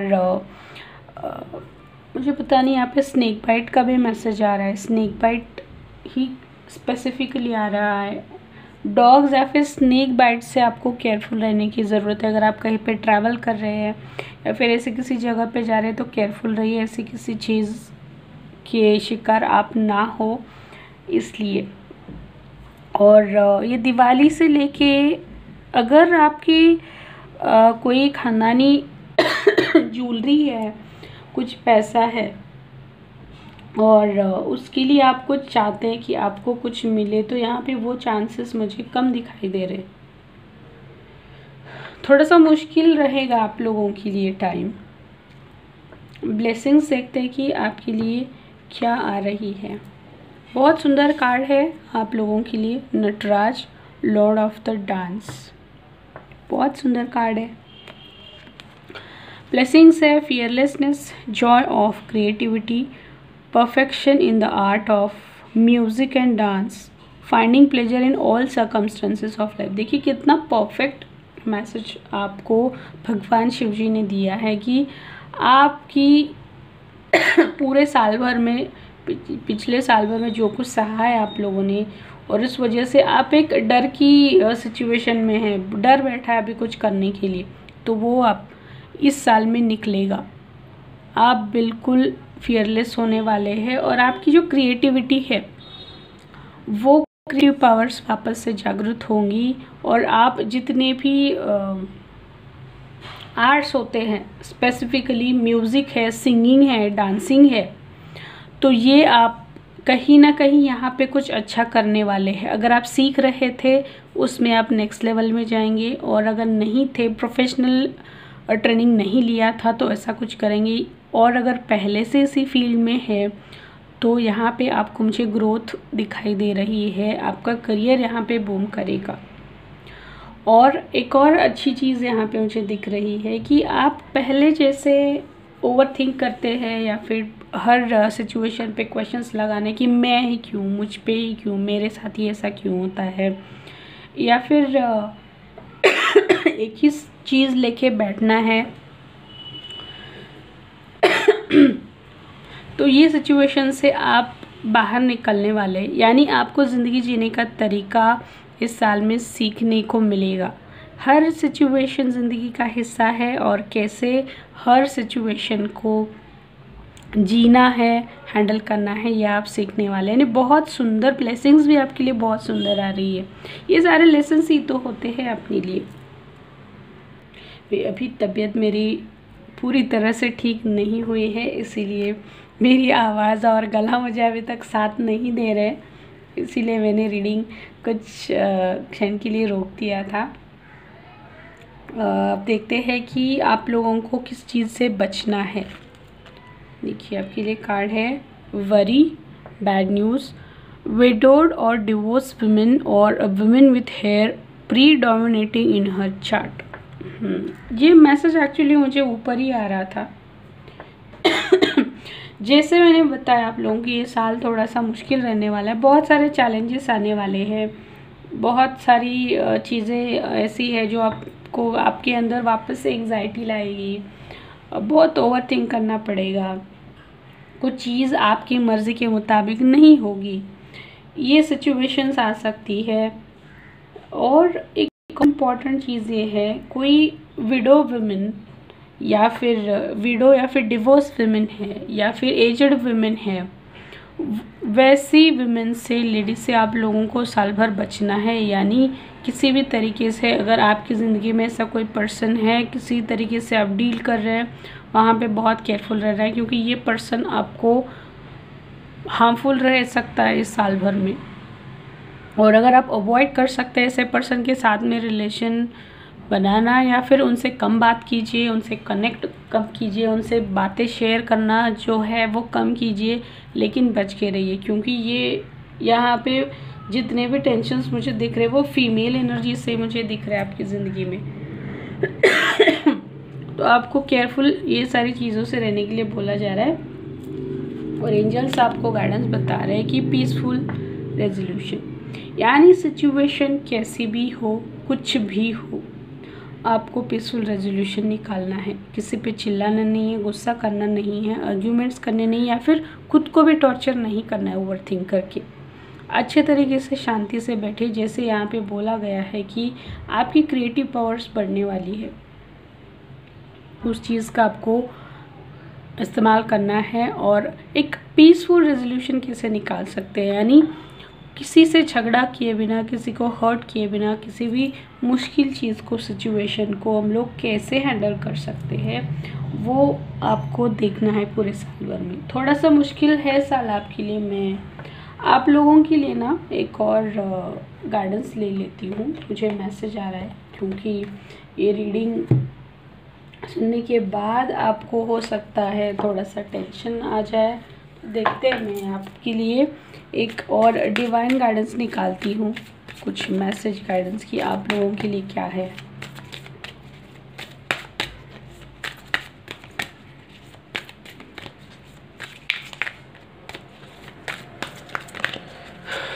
मुझे पता नहीं, यहाँ पे स्नेक बाइट का भी मैसेज आ रहा है, स्नेक बाइट ही स्पेसिफिकली आ रहा है। डॉग्स या फिर स्नेक बाइट से आपको केयरफुल रहने की ज़रूरत है। अगर आप कहीं पे ट्रैवल कर रहे हैं या फिर ऐसे किसी जगह पे जा रहे हैं तो केयरफुल रहिए, ऐसी किसी चीज़ के शिकार आप ना हो इसलिए। और ये दिवाली से लेके अगर आपकी कोई खानदानी ज्वेलरी है, कुछ पैसा है और उसके लिए आप कुछ चाहते हैं कि आपको कुछ मिले, तो यहाँ पे वो चांसेस मुझे कम दिखाई दे रहे। थोड़ा सा मुश्किल रहेगा आप लोगों के लिए टाइम। ब्लेसिंग्स देखते हैं कि आपके लिए क्या आ रही है। बहुत सुंदर कार्ड है आप लोगों के लिए, Nataraj, lord of the dance, बहुत सुंदर कार्ड है। ब्लेसिंग्स है fearlessness, joy of creativity, perfection in the art of music and dance, finding pleasure in all circumstances of life। देखिए कितना परफेक्ट मैसेज आपको भगवान शिव जी ने दिया है कि आपकी पूरे साल भर में, पिछले साल भर में जो कुछ सहा है आप लोगों ने, और इस वजह से आप एक डर की सिचुएशन में हैं, डर बैठा है अभी कुछ करने के लिए, तो वो आप इस साल में निकलेगा। आप बिल्कुल फियरलेस होने वाले हैं और आपकी जो क्रिएटिविटी है वो क्रिएटिव पावर्स वापस से जागृत होंगी। और आप जितने भी आर्ट्स होते हैं, स्पेसिफिकली म्यूज़िक है, सिंगिंग है, डांसिंग है, तो ये आप कहीं ना कहीं यहाँ पे कुछ अच्छा करने वाले हैं। अगर आप सीख रहे थे उसमें आप नेक्स्ट लेवल में जाएंगे, और अगर नहीं थे, प्रोफेशनल ट्रेनिंग नहीं लिया था, तो ऐसा कुछ करेंगे। और अगर पहले से इसी फील्ड में है तो यहाँ पे आपको मुझे ग्रोथ दिखाई दे रही है, आपका करियर यहाँ पे बूम करेगा। और एक और अच्छी चीज़ यहाँ पे मुझे दिख रही है कि आप पहले जैसे ओवर थिंक करते हैं या फिर हर सिचुएशन पे क्वेश्चंस लगाने कि मैं ही क्यों, मुझ पे ही क्यों, मेरे साथ ही ऐसा क्यों होता है, या फिर एक ही चीज़ लेके बैठना है, तो ये सिचुएशन से आप बाहर निकलने वाले, यानी आपको ज़िंदगी जीने का तरीका इस साल में सीखने को मिलेगा। हर सिचुएशन ज़िंदगी का हिस्सा है और कैसे हर सिचुएशन को जीना है, हैंडल करना है, यह आप सीखने वाले हैं। यानी बहुत सुंदर ब्लेसिंग्स भी आपके लिए बहुत सुंदर आ रही है। ये सारे लेसन्स ही तो होते हैं अपने लिए। अभी तबीयत मेरी पूरी तरह से ठीक नहीं हुई है, इसीलिए मेरी आवाज़ और गला मुझे अभी तक साथ नहीं दे रहे, इसीलिए मैंने रीडिंग कुछ क्षण के लिए रोक दिया था। अब देखते हैं कि आप लोगों को किस चीज़ से बचना है। देखिए आपके लिए कार्ड है वरी, बैड न्यूज़, विडोड और डिवोर्स वुमेन और women with hair predominating in her chart. ये मैसेज एक्चुअली मुझे ऊपर ही आ रहा था। जैसे मैंने बताया आप लोगों की ये साल थोड़ा सा मुश्किल रहने वाला है, बहुत सारे चैलेंजेस आने वाले हैं, बहुत सारी चीज़ें ऐसी है जो आपको आपके अंदर वापस से एंग्जाइटी लाएगी, बहुत ओवर थिंक करना पड़ेगा, कुछ चीज़ आपकी मर्ज़ी के मुताबिक नहीं होगी, ये सिचुएशंस आ सकती है। और एक इम्पॉर्टेंट चीज़ ये है, कोई विडो वुमेन या फिर डिवोर्स वुमेन है या फिर एजड वुमेन है, वैसी वुमेन से, लेडीज से आप लोगों को साल भर बचना है। यानी किसी भी तरीके से अगर आपकी ज़िंदगी में ऐसा कोई पर्सन है, किसी तरीके से आप डील कर रहे हैं, वहाँ पे बहुत केयरफुल रहना है, क्योंकि ये पर्सन आपको हार्मफुल रह सकता है इस साल भर में। और अगर आप अवॉइड कर सकते हैं ऐसे पर्सन के साथ में रिलेशन बनाना, या फिर उनसे कम बात कीजिए, उनसे कनेक्ट कम कीजिए, उनसे बातें शेयर करना जो है वो कम कीजिए, लेकिन बच के रहिए, क्योंकि ये यहाँ पे जितने भी टेंशन्स मुझे दिख रहे हैं वो फीमेल एनर्जी से मुझे दिख रहा है आपकी ज़िंदगी में। तो आपको केयरफुल ये सारी चीज़ों से रहने के लिए बोला जा रहा है, और एंजल्स आपको गाइडेंस बता रहे हैं कि पीसफुल रेजोल्यूशन, यानी सिचुएशन कैसी भी हो, कुछ भी हो, आपको पीसफुल रेजोल्यूशन निकालना है। किसी पे चिल्लाना नहीं है, गुस्सा करना नहीं है, आर्ग्यूमेंट्स करने नहीं, या फिर खुद को भी टॉर्चर नहीं करना है ओवर थिंक करके। अच्छे तरीके से शांति से बैठे, जैसे यहाँ पे बोला गया है कि आपकी क्रिएटिव पावर्स बढ़ने वाली है, उस चीज़ का आपको इस्तेमाल करना है। और एक पीसफुल रेजोल्यूशन कैसे निकाल सकते हैं, यानी किसी से झगड़ा किए बिना, किसी को हर्ट किए बिना, किसी भी मुश्किल चीज़ को, सिचुएशन को हम लोग कैसे हैंडल कर सकते हैं, वो आपको देखना है पूरे साल भर में। थोड़ा सा मुश्किल है साल आपके लिए। मैं आप लोगों के लिए ना एक और गाइडेंस ले लेती हूँ, मुझे मैसेज आ रहा है, क्योंकि ये रीडिंग सुनने के बाद आपको हो सकता है थोड़ा सा टेंशन आ जाए। देखते हैं, मैं आपके लिए एक और डिवाइन गाइडेंस निकालती हूँ, कुछ मैसेज गाइडेंस की आप लोगों के लिए क्या है।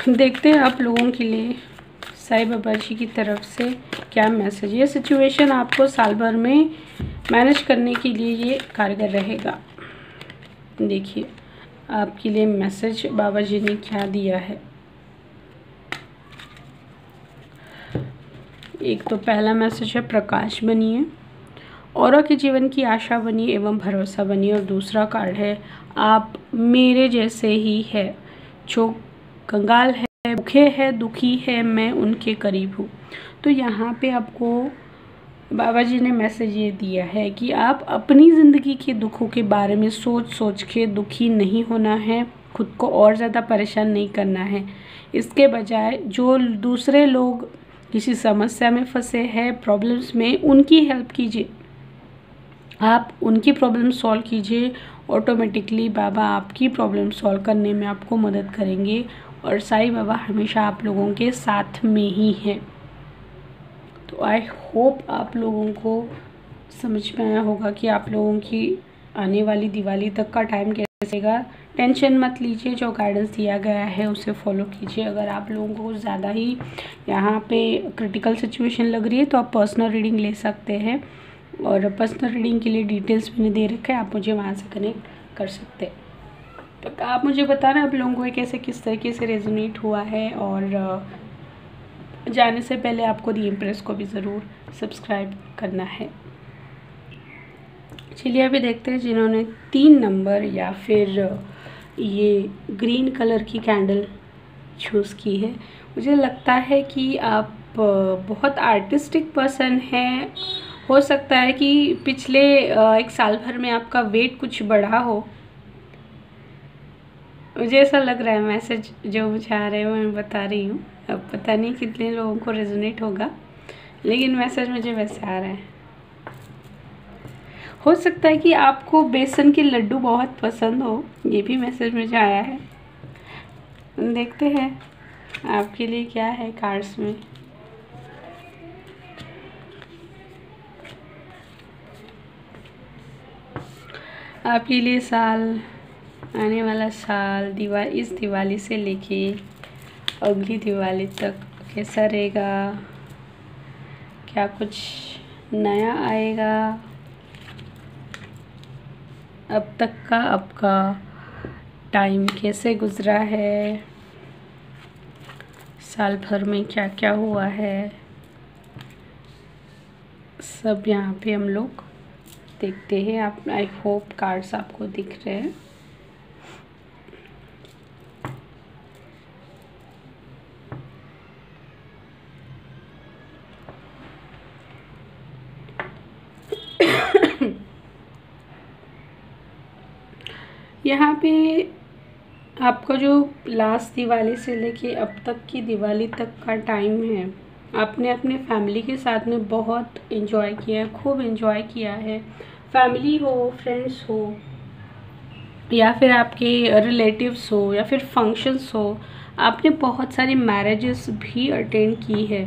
देखते हैं आप लोगों के लिए साईं बाबा जी की तरफ से क्या मैसेज। ये सिचुएशन आपको साल भर में मैनेज करने के लिए ये कारगर रहेगा। देखिए आपके लिए मैसेज बाबा जी ने क्या दिया है। एक तो पहला मैसेज है प्रकाश बनिए, औरों के जीवन की आशा बनिए एवं भरोसा बनिए। और दूसरा कार्ड है आप मेरे जैसे ही है, जो कंगाल है, भूखे है, दुखी है, मैं उनके करीब हूँ। तो यहाँ पे आपको बाबा जी ने मैसेज ये दिया है कि आप अपनी ज़िंदगी के दुखों के बारे में सोच के दुखी नहीं होना है, खुद को और ज़्यादा परेशान नहीं करना है। इसके बजाय जो दूसरे लोग किसी समस्या में फंसे हैं, प्रॉब्लम्स में, उनकी हेल्प कीजिए, आप उनकी प्रॉब्लम सॉल्व कीजिए। ऑटोमेटिकली बाबा आपकी प्रॉब्लम सॉल्व करने में आपको मदद करेंगे, और साईं बाबा हमेशा आप लोगों के साथ में ही हैं। तो आई होप आप लोगों को समझ में आया होगा कि आप लोगों की आने वाली दिवाली तक का टाइम कैसे रहेगा। टेंशन मत लीजिए, जो गाइडेंस दिया गया है उसे फॉलो कीजिए। अगर आप लोगों को ज़्यादा ही यहाँ पे क्रिटिकल सिचुएशन लग रही है तो आप पर्सनल रीडिंग ले सकते हैं, और पर्सनल रीडिंग के लिए डिटेल्स मैंने दे रखा है, आप मुझे वहाँ से कनेक्ट कर सकते हैं। तो आप मुझे बताना आप लोगों को ये कैसे किस तरीके से रेजोनेट हुआ है, और जाने से पहले आपको दी इम्प्रेस को भी ज़रूर सब्सक्राइब करना है। चलिए अभी देखते हैं जिन्होंने 3 नंबर या फिर ये ग्रीन कलर की कैंडल चूज़ की है। मुझे लगता है कि आप बहुत आर्टिस्टिक पर्सन हैं। हो सकता है कि पिछले 1 साल भर में आपका वेट कुछ बढ़ा हो, मुझे ऐसा लग रहा है। मैसेज जो मुझे आ रहे हैं मैं बता रही हूँ, अब पता नहीं कितने लोगों को रेजोनेट होगा, लेकिन मैसेज मुझे वैसे आ रहा है। हो सकता है कि आपको बेसन के लड्डू बहुत पसंद हो, ये भी मैसेज मुझे आया है। देखते हैं आपके लिए क्या है कार्ड्स में। आपके लिए साल, आने वाला साल, इस दिवाली से लेके अगली दिवाली तक कैसा रहेगा, क्या कुछ नया आएगा, अब तक का आपका टाइम कैसे गुज़रा है, साल भर में क्या क्या हुआ है, सब यहाँ पे हम लोग देखते हैं। आप, आई होप कार्ड्स आपको दिख रहे हैं। यहाँ पे आपका जो लास्ट दिवाली से लेके अब तक की दिवाली तक का टाइम है, आपने अपने फैमिली के साथ में बहुत एंजॉय किया है, खूब एंजॉय किया है। फैमिली हो, फ्रेंड्स हो, या फिर आपके रिलेटिव्स हो, या फिर फंक्शंस हो, आपने बहुत सारी मैरिजेस भी अटेंड की है।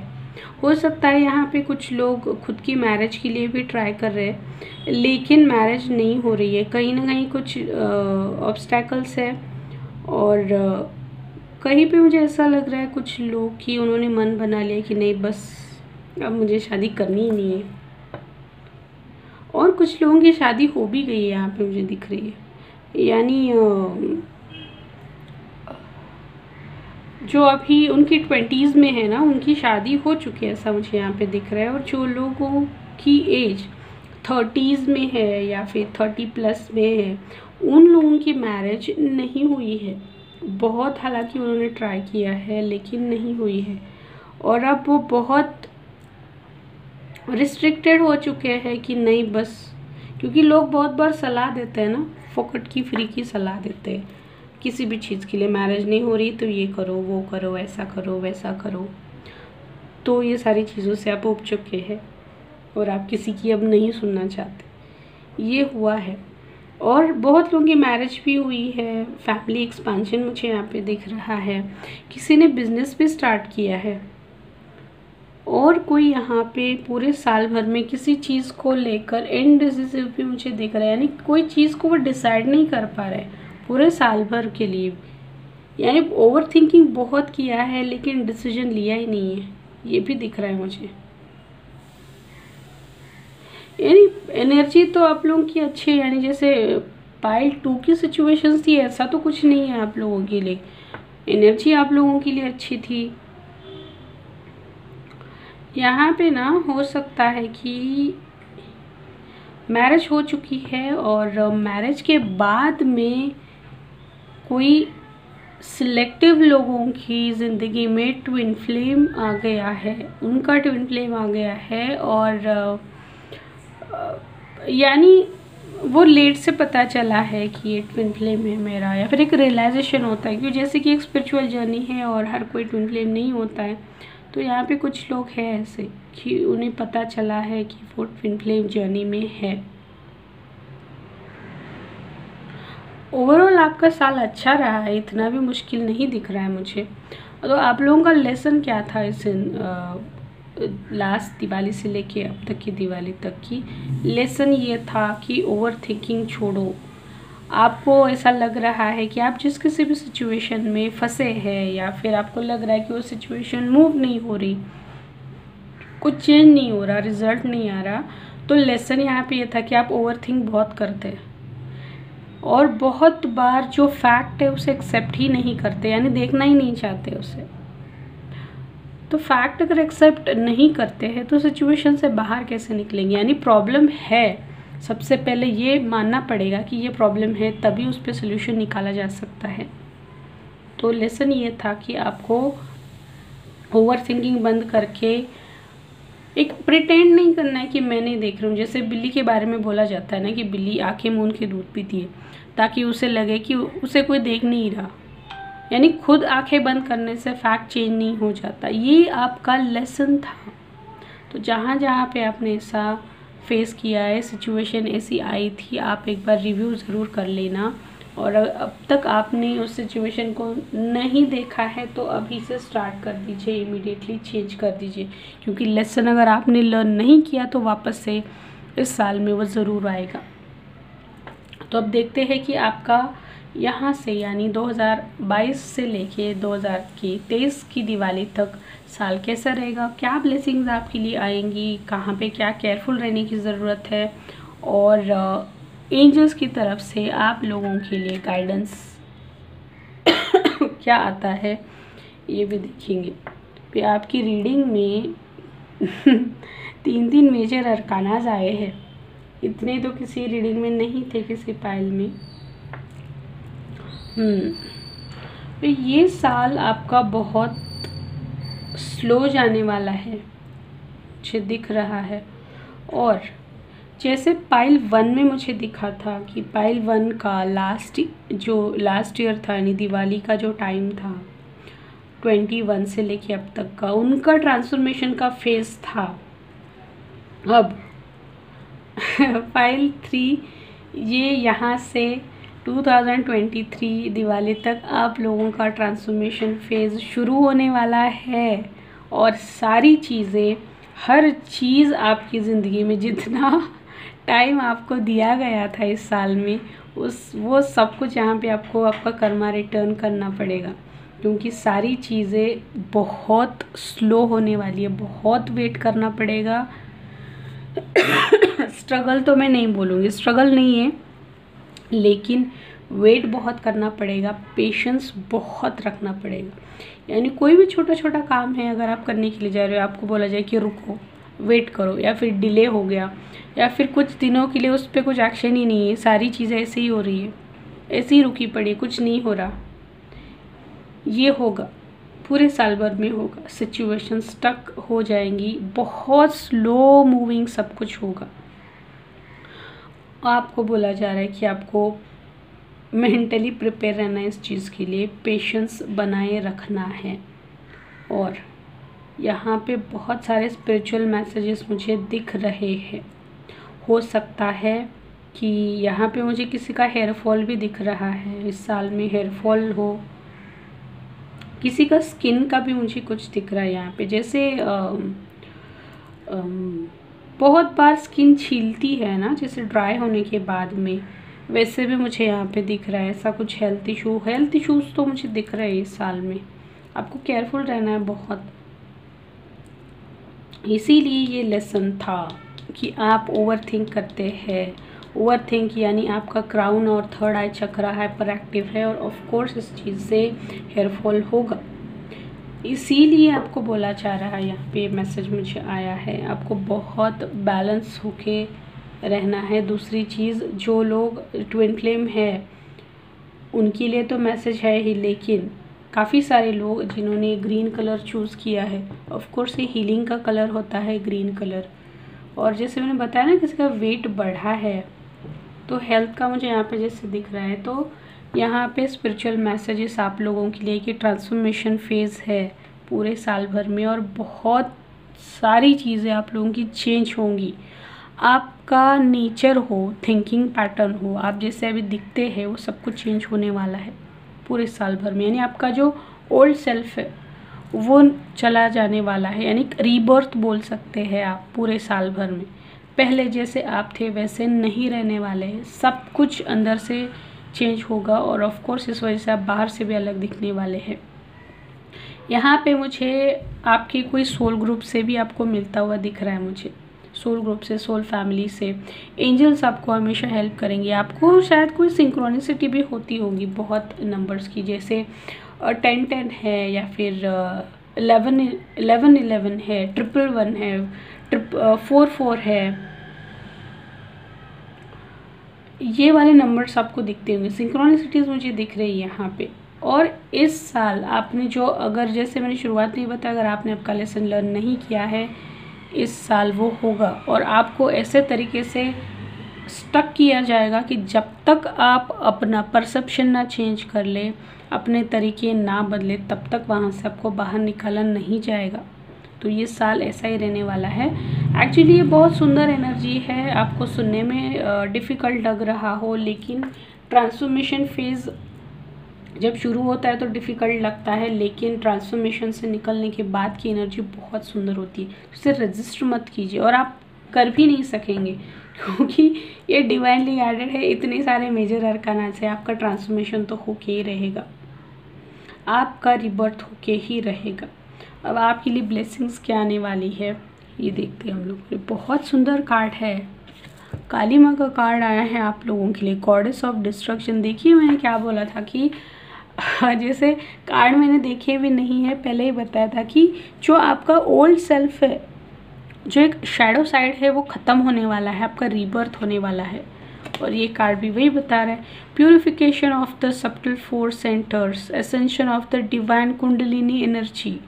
हो सकता है यहाँ पे कुछ लोग खुद की मैरिज के लिए भी ट्राई कर रहे हैं, लेकिन मैरिज नहीं हो रही है। कहीं ना कहीं कुछ ऑब्स्टैकल्स है, और कहीं पे मुझे ऐसा लग रहा है कुछ लोग कि उन्होंने मन बना लिया कि नहीं बस अब मुझे शादी करनी ही नहीं है, और कुछ लोगों की शादी हो भी गई है यहाँ पे मुझे दिख रही है। यानी जो अभी उनकी 20s में है ना, उनकी शादी हो चुकी है, ऐसा मुझे यहाँ पे दिख रहा है। और जो लोगों की एज 30s में है या फिर 30+ में है, उन लोगों की मैरिज नहीं हुई है बहुत। हालांकि उन्होंने ट्राई किया है लेकिन नहीं हुई है, और अब वो बहुत रिस्ट्रिक्टेड हो चुके हैं कि नहीं बस, क्योंकि लोग बहुत बार सलाह देते हैं ना, फोकट की फ्री की सलाह देते हैं किसी भी चीज़ के लिए। मैरिज नहीं हो रही तो ये करो, वो करो, ऐसा करो, वैसा करो। तो ये सारी चीज़ों से आप उब चुके हैं और आप किसी की अब नहीं सुनना चाहते, ये हुआ है। और बहुत लोगों की मैरिज भी हुई है, फैमिली एक्सपेंशन मुझे यहाँ पे दिख रहा है, किसी ने बिजनेस भी स्टार्ट किया है, और कोई यहाँ पे पूरे साल भर में किसी चीज़ को लेकर इनडिसिसिव भी मुझे दिख रहा है। यानी कोई चीज़ को वो डिसाइड नहीं कर पा रहे पूरे साल भर के लिए, यानी ओवर थिंकिंग बहुत किया है लेकिन डिसीजन लिया ही नहीं है, ये भी दिख रहा है मुझे। यानी एनर्जी तो आप लोगों की अच्छी है, यानी जैसे पाइल 2 की सिचुएशंस थी, ऐसा तो कुछ नहीं है आप लोगों के लिए। एनर्जी आप लोगों के लिए अच्छी थी। यहाँ पे ना हो सकता है कि मैरिज हो चुकी है, और मैरिज के बाद में कोई सिलेक्टिव लोगों की ज़िंदगी में ट्विन फ्लेम आ गया है, उनका ट्विन फ्लेम आ गया है। और यानी वो लेट से पता चला है कि ये ट्विन फ्लेम है मेरा, या फिर एक रियलाइजेशन होता है, क्योंकि जैसे कि एक स्पिरिचुअल जर्नी है और हर कोई ट्विन फ्लेम नहीं होता है। तो यहाँ पे कुछ लोग हैं ऐसे कि उन्हें पता चला है कि वो ट्विन फ्लेम जर्नी में है। ओवरऑल आपका साल अच्छा रहा है, इतना भी मुश्किल नहीं दिख रहा है मुझे। तो आप लोगों का लेसन क्या था इस लास्ट दिवाली से लेके अब तक की दिवाली तक की लेसन ये था कि ओवर थिंकिंग छोड़ो। आपको ऐसा लग रहा है कि आप जिस किसी भी सिचुएशन में फंसे हैं या फिर आपको लग रहा है कि वो सिचुएशन मूव नहीं हो रही, कुछ चेंज नहीं हो रहा, रिजल्ट नहीं आ रहा, तो लेसन यहाँ पे ये था कि आप ओवर थिंक बहुत करते हैं और बहुत बार जो फैक्ट है उसे एक्सेप्ट ही नहीं करते, यानी देखना ही नहीं चाहते उसे। तो फैक्ट अगर एक्सेप्ट नहीं करते हैं तो सिचुएशन से बाहर कैसे निकलेंगे? यानी प्रॉब्लम है, सबसे पहले ये मानना पड़ेगा कि ये प्रॉब्लम है, तभी उस पर सोल्यूशन निकाला जा सकता है। तो लेसन ये था कि आपको ओवर थिंकिंग बंद करके एक प्रिटेंड नहीं करना है कि मैं नहीं देख रही हूँ। जैसे बिल्ली के बारे में बोला जाता है ना कि बिल्ली आंखें मूंद के दूध पीती है ताकि उसे लगे कि उसे कोई देख नहीं रहा, यानी खुद आंखें बंद करने से फैक्ट चेंज नहीं हो जाता। ये आपका लेसन था। तो जहाँ जहाँ पे आपने ऐसा फेस किया है, सिचुएशन ऐसी आई थी, आप एक बार रिव्यू ज़रूर कर लेना। और अब तक आपने उस सिचुएशन को नहीं देखा है तो अभी से स्टार्ट कर दीजिए, इमीडिएटली चेंज कर दीजिए, क्योंकि लेसन अगर आपने लर्न नहीं किया तो वापस से इस साल में वो ज़रूर आएगा। तो अब देखते हैं कि आपका यहाँ से यानी 2022 से लेके 2023 की दिवाली तक साल कैसा रहेगा, क्या ब्लेसिंग्स आपके लिए आएंगी, कहाँ पे क्या केयरफुल रहने की ज़रूरत है, और एंजल्स की तरफ से आप लोगों के लिए गाइडेंस क्या आता है ये भी देखेंगे। फिर आपकी रीडिंग में 3 मेजर अरकानाज आए हैं, इतने तो किसी रीडिंग में नहीं थे किसी पाइल में। तो ये साल आपका बहुत स्लो जाने वाला है, मुझे दिख रहा है। और जैसे पाइल 1 में मुझे दिखा था कि पाइल 1 का लास्ट ईयर था, यानी दिवाली का जो टाइम था 21 से लेके अब तक का, उनका ट्रांसफॉर्मेशन का फेज था। अब पाइल 3 ये यहाँ से 2023 दिवाली तक आप लोगों का ट्रांसफॉर्मेशन फेज़ शुरू होने वाला है। और सारी चीज़ें, हर चीज़ आपकी ज़िंदगी में जितना टाइम आपको दिया गया था इस साल में, वो सब कुछ यहाँ पे आपको आपका कर्मा रिटर्न करना पड़ेगा, क्योंकि सारी चीज़ें बहुत स्लो होने वाली है, बहुत वेट करना पड़ेगा। स्ट्रगल तो मैं नहीं बोलूँगी, स्ट्रगल नहीं है, लेकिन वेट बहुत करना पड़ेगा, पेशेंस बहुत रखना पड़ेगा। यानी कोई भी छोटा छोटा काम है अगर आप करने के लिए जा रहे हो, आपको बोला जाए कि रुको, वेट करो, या फिर डिले हो गया, या फिर कुछ दिनों के लिए उस पर कुछ एक्शन ही नहीं है, सारी चीज़ें ऐसे ही हो रही है, ऐसे ही रुकी पड़ी, कुछ नहीं हो रहा, ये होगा पूरे साल भर में होगा। सिचुएशन स्टक हो जाएंगी, बहुत स्लो मूविंग सब कुछ होगा। आपको बोला जा रहा है कि आपको मेंटली प्रिपेयर रहना है इस चीज़ के लिए, पेशेंस बनाए रखना है। और यहाँ पे बहुत सारे स्पिरिचुअल मैसेजेस मुझे दिख रहे हैं। हो सकता है कि यहाँ पे मुझे किसी का हेयर फॉल भी दिख रहा है, इस साल में हेयर फॉल हो, किसी का स्किन का भी मुझे कुछ दिख रहा है यहाँ पे। जैसे बहुत बार स्किन छीलती है ना, जैसे ड्राई होने के बाद में, वैसे भी मुझे यहाँ पे दिख रहा है ऐसा कुछ हेल्थ इश्यूज़ तो मुझे दिख रहे हैं इस साल में। आपको केयरफुल रहना है बहुत, इसीलिए ये लेसन था कि आप ओवर थिंक करते हैं। ओवर थिंक यानी आपका क्राउन और थर्ड आई चक्रा हाइपर एक्टिव है, और ऑफ कोर्स इस चीज़ से हेयर फॉल होगा। इसीलिए आपको बोला जा रहा है, यहाँ पे मैसेज मुझे आया है, आपको बहुत बैलेंस होके रहना है। दूसरी चीज़, जो लोग ट्विन फ्लेम है उनके लिए तो मैसेज है ही, लेकिन काफ़ी सारे लोग जिन्होंने ग्रीन कलर चूज़ किया है, ऑफ कोर्स ये हीलिंग का कलर होता है ग्रीन कलर। और जैसे मैंने बताया ना, किसी का वेट बढ़ा है तो हेल्थ का मुझे यहाँ पे जैसे दिख रहा है, तो यहाँ पे स्पिरिचुअल मैसेजेस आप लोगों के लिए कि ट्रांसफॉर्मेशन फेज़ है पूरे साल भर में, और बहुत सारी चीज़ें आप लोगों की चेंज होंगी। आपका नेचर हो, थिंकिंग पैटर्न हो, आप जैसे अभी दिखते हैं वो सब कुछ चेंज होने वाला है पूरे साल भर में। यानी आपका जो ओल्ड सेल्फ है वो चला जाने वाला है, यानी रीबर्थ बोल सकते हैं आप। पूरे साल भर में पहले जैसे आप थे वैसे नहीं रहने वाले हैं, सब कुछ अंदर से चेंज होगा और ऑफ कोर्स इस वजह से आप बाहर से भी अलग दिखने वाले हैं। यहाँ पे मुझे आपके कोई सोल ग्रुप से भी आपको मिलता हुआ दिख रहा है, मुझे सोल ग्रुप से, सोल फैमिली से। एंजल्स आपको हमेशा हेल्प करेंगे। आपको शायद कोई सिंक्रोनिसिटी भी होती होगी बहुत नंबर्स की, जैसे 10-10 है या फिर 11-11 है, 111 है, 4-4 है। ये वाले नंबर्स आपको दिखते होंगे, सिंक्रोनिसिटीज़ मुझे दिख रही है यहाँ पे। और इस साल आपने जो, अगर जैसे मैंने शुरुआत में ही बताया, अगर आपने आपका लेसन लर्न नहीं किया है इस साल वो होगा। और आपको ऐसे तरीके से स्टक किया जाएगा कि जब तक आप अपना परसेप्शन ना चेंज कर ले, अपने तरीके ना बदले, तब तक वहाँ से आपको बाहर निकाला नहीं जाएगा। तो ये साल ऐसा ही रहने वाला है। एक्चुअली ये बहुत सुंदर एनर्जी है। आपको सुनने में डिफ़िकल्ट लग रहा हो, लेकिन ट्रांसफॉर्मेशन फेज़ जब शुरू होता है तो डिफ़िकल्ट लगता है, लेकिन ट्रांसफॉर्मेशन से निकलने के बाद की एनर्जी बहुत सुंदर होती है। उसे रजिस्टर मत कीजिए, और आप कर भी नहीं सकेंगे क्योंकि ये डिवाइनली गाइडेड है। इतने सारे मेजर अरकाना से आपका ट्रांसफॉर्मेशन तो होके ही रहेगा, आपका रिबर्थ होके ही रहेगा। अब आपके लिए ब्लेसिंग्स क्या आने वाली है ये देखते हैं हम लोग। बहुत सुंदर कार्ड है, काली माँ का कार्ड आया है आप लोगों के लिए, गॉडेस ऑफ डिस्ट्रक्शन। देखिए मैंने क्या बोला था कि जैसे कार्ड मैंने देखे भी नहीं है, पहले ही बताया था कि जो आपका ओल्ड सेल्फ है, जो एक शैडो साइड है, वो ख़त्म होने वाला है, आपका रीबर्थ होने वाला है। और ये कार्ड भी वही बता रहा है, purification of the subtle 4 centres, ascension of the divine kundalini energy,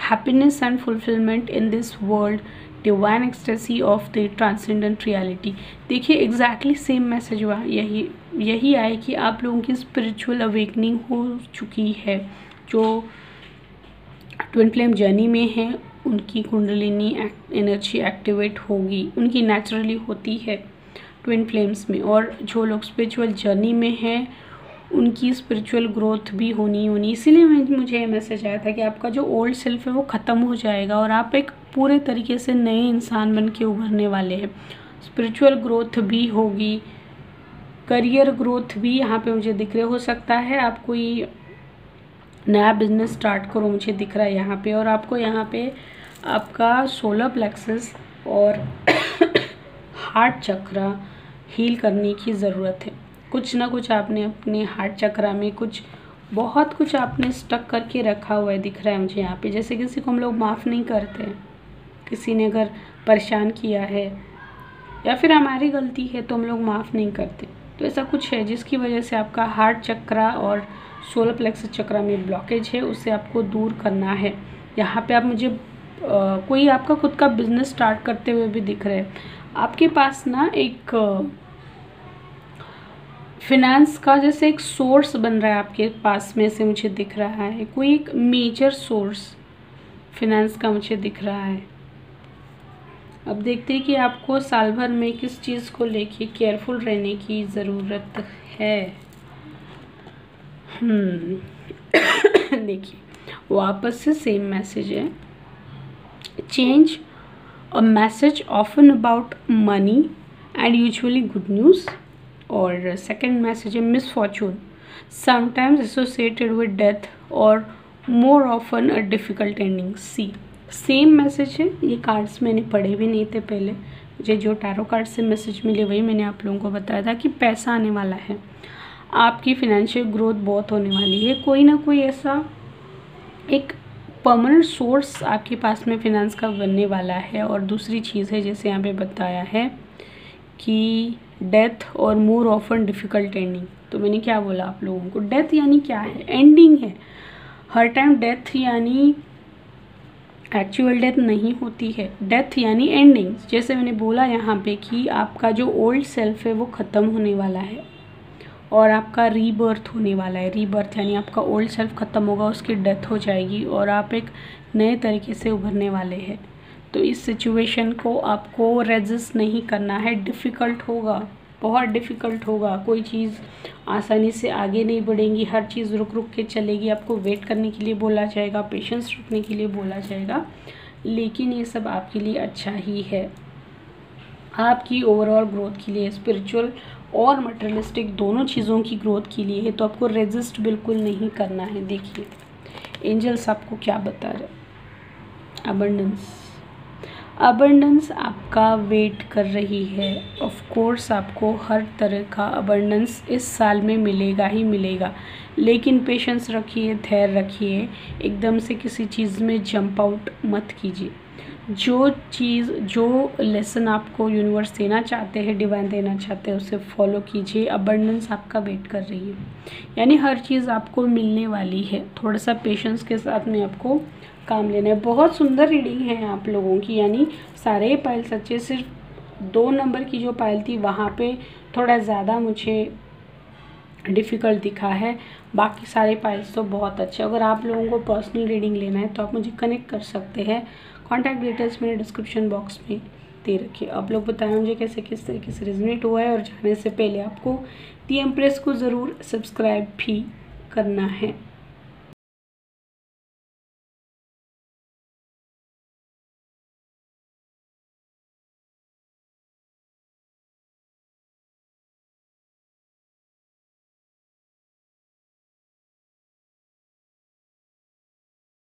happiness and fulfilment in this world, divine ecstasy of the transcendent reality. देखिए एग्जैक्टली सेम मैसेज हुआ, यही आए कि आप लोगों की स्पिरिचुअल अवेकनिंग हो चुकी है। जो ट्विन फ्लेम जर्नी में है उनकी कुंडलिनी एनर्जी एक्टिवेट होगी, उनकी नेचुरली होती है ट्विन फ्लेम्स में। और जो लोग स्पिरिचुअल जर्नी में हैं उनकी स्पिरिचुअल ग्रोथ भी होनी। इसीलिए मुझे ये मैसेज आया था कि आपका जो ओल्ड सेल्फ है वो ख़त्म हो जाएगा और आप एक पूरे तरीके से नए इंसान बन के उभरने वाले हैं। स्पिरिचुअल ग्रोथ भी होगी, करियर ग्रोथ भी यहाँ पे मुझे दिख रहे। हो सकता है आप कोई नया बिजनेस स्टार्ट करो, मुझे दिख रहा है यहाँ पे। और आपको यहाँ पे आपका सोलर प्लेक्सस और हार्ट चक्रा हील करने की ज़रूरत है। कुछ ना कुछ आपने अपने हार्ट चक्रा में बहुत कुछ आपने स्टक करके रखा हुआ है, दिख रहा है मुझे यहाँ पे। जैसे किसी को हम लोग माफ़ नहीं करते, किसी ने अगर परेशान किया है या फिर हमारी गलती है तो हम लोग माफ़ नहीं करते। तो ऐसा कुछ है जिसकी वजह से आपका हार्ट चक्रा और सोलर प्लेक्सस चक्रा में ब्लॉकेज है, उसे आपको दूर करना है। यहाँ पे आप मुझे कोई आपका खुद का बिजनेस स्टार्ट करते हुए भी दिख रहे हैं। आपके पास ना एक फिनेंस का जैसे एक सोर्स बन रहा है आपके पास में से मुझे दिख रहा है, कोई एक मेजर सोर्स फिनेंस का मुझे दिख रहा है। अब देखते हैं कि आपको साल भर में किस चीज़ को लेके केयरफुल रहने की ज़रूरत है। देखिए वापस से सेम मैसेज है, change a message often about money and usually good news. और सेकंड मैसेज है misfortune sometimes associated with death और more often a difficult ending. Same message है। ये कार्ड्स मैंने पढ़े भी नहीं थे पहले, मुझे जो टैरो कार्ड से मैसेज मिले वही मैंने आप लोगों को बताया था कि पैसा आने वाला है, आपकी फिनेंशियल ग्रोथ बहुत होने वाली है। कोई ना कोई ऐसा एक परमानेंट सोर्स आपके पास में फिनेंस का बनने वाला है। और दूसरी चीज़ है जैसे यहाँ पे बताया है कि डेथ और मोर ऑफन डिफ़िकल्ट एंडिंग। तो मैंने क्या बोला आप लोगों को, डेथ यानी क्या है, एंडिंग है। हर टाइम डेथ यानी एक्चुअल डेथ नहीं होती है, डेथ यानी एंडिंग। जैसे मैंने बोला यहाँ पे कि आपका जो ओल्ड सेल्फ है वो ख़त्म होने वाला है और आपका रीबर्थ होने वाला है। रीबर्थ यानी आपका ओल्ड सेल्फ ख़त्म होगा, उसकी डेथ हो जाएगी और आप एक नए तरीके से उभरने वाले हैं। तो इस सिचुएशन को आपको रेजिस्ट नहीं करना है, डिफ़िकल्ट होगा बहुत डिफ़िकल्ट होगा, कोई चीज़ आसानी से आगे नहीं बढ़ेंगी, हर चीज़ रुक रुक के चलेगी, आपको वेट करने के लिए बोला जाएगा, पेशेंस रखने के लिए बोला जाएगा, लेकिन ये सब आपके लिए अच्छा ही है, आपकी ओवरऑल ग्रोथ के लिए, स्पिरिचुअल और मटेरियलिस्टिक दोनों चीज़ों की ग्रोथ के लिए है। तो आपको रेजिस्ट बिल्कुल नहीं करना है। देखिए एंजल्स आपको क्या बता रहे हैं। अबंडेंस आपका वेट कर रही है। ऑफ कोर्स आपको हर तरह का अबंडेंस इस साल में मिलेगा ही मिलेगा, लेकिन पेशेंस रखिए, धैर्य रखिए, एकदम से किसी चीज़ में जंप आउट मत कीजिए। जो लेसन आपको यूनिवर्स देना चाहते हैं, डिवाइन देना चाहते हैं, उसे फॉलो कीजिए। अबंडेंस आपका वेट कर रही है, यानी हर चीज़ आपको मिलने वाली है। थोड़ा सा पेशेंस के साथ में आपको काम लेना है। बहुत सुंदर रीडिंग है आप लोगों की, यानी सारे पाइल सच्चे, सिर्फ 2 नंबर की जो पाइल थी वहाँ पे थोड़ा ज़्यादा मुझे डिफ़िकल्ट दिखा है, बाकी सारे पाइल्स तो बहुत अच्छे। अगर आप लोगों को पर्सनल रीडिंग लेना है तो आप मुझे कनेक्ट कर सकते हैं। कॉन्टैक्ट डिटेल्स मैंने डिस्क्रिप्शन बॉक्स में दे रखी है। आप लोग बताएं मुझे कैसे किस तरीके से रेजोनेट हुआ है, और जाने से पहले आपको दी एम्प्रेस को ज़रूर सब्सक्राइब भी करना है।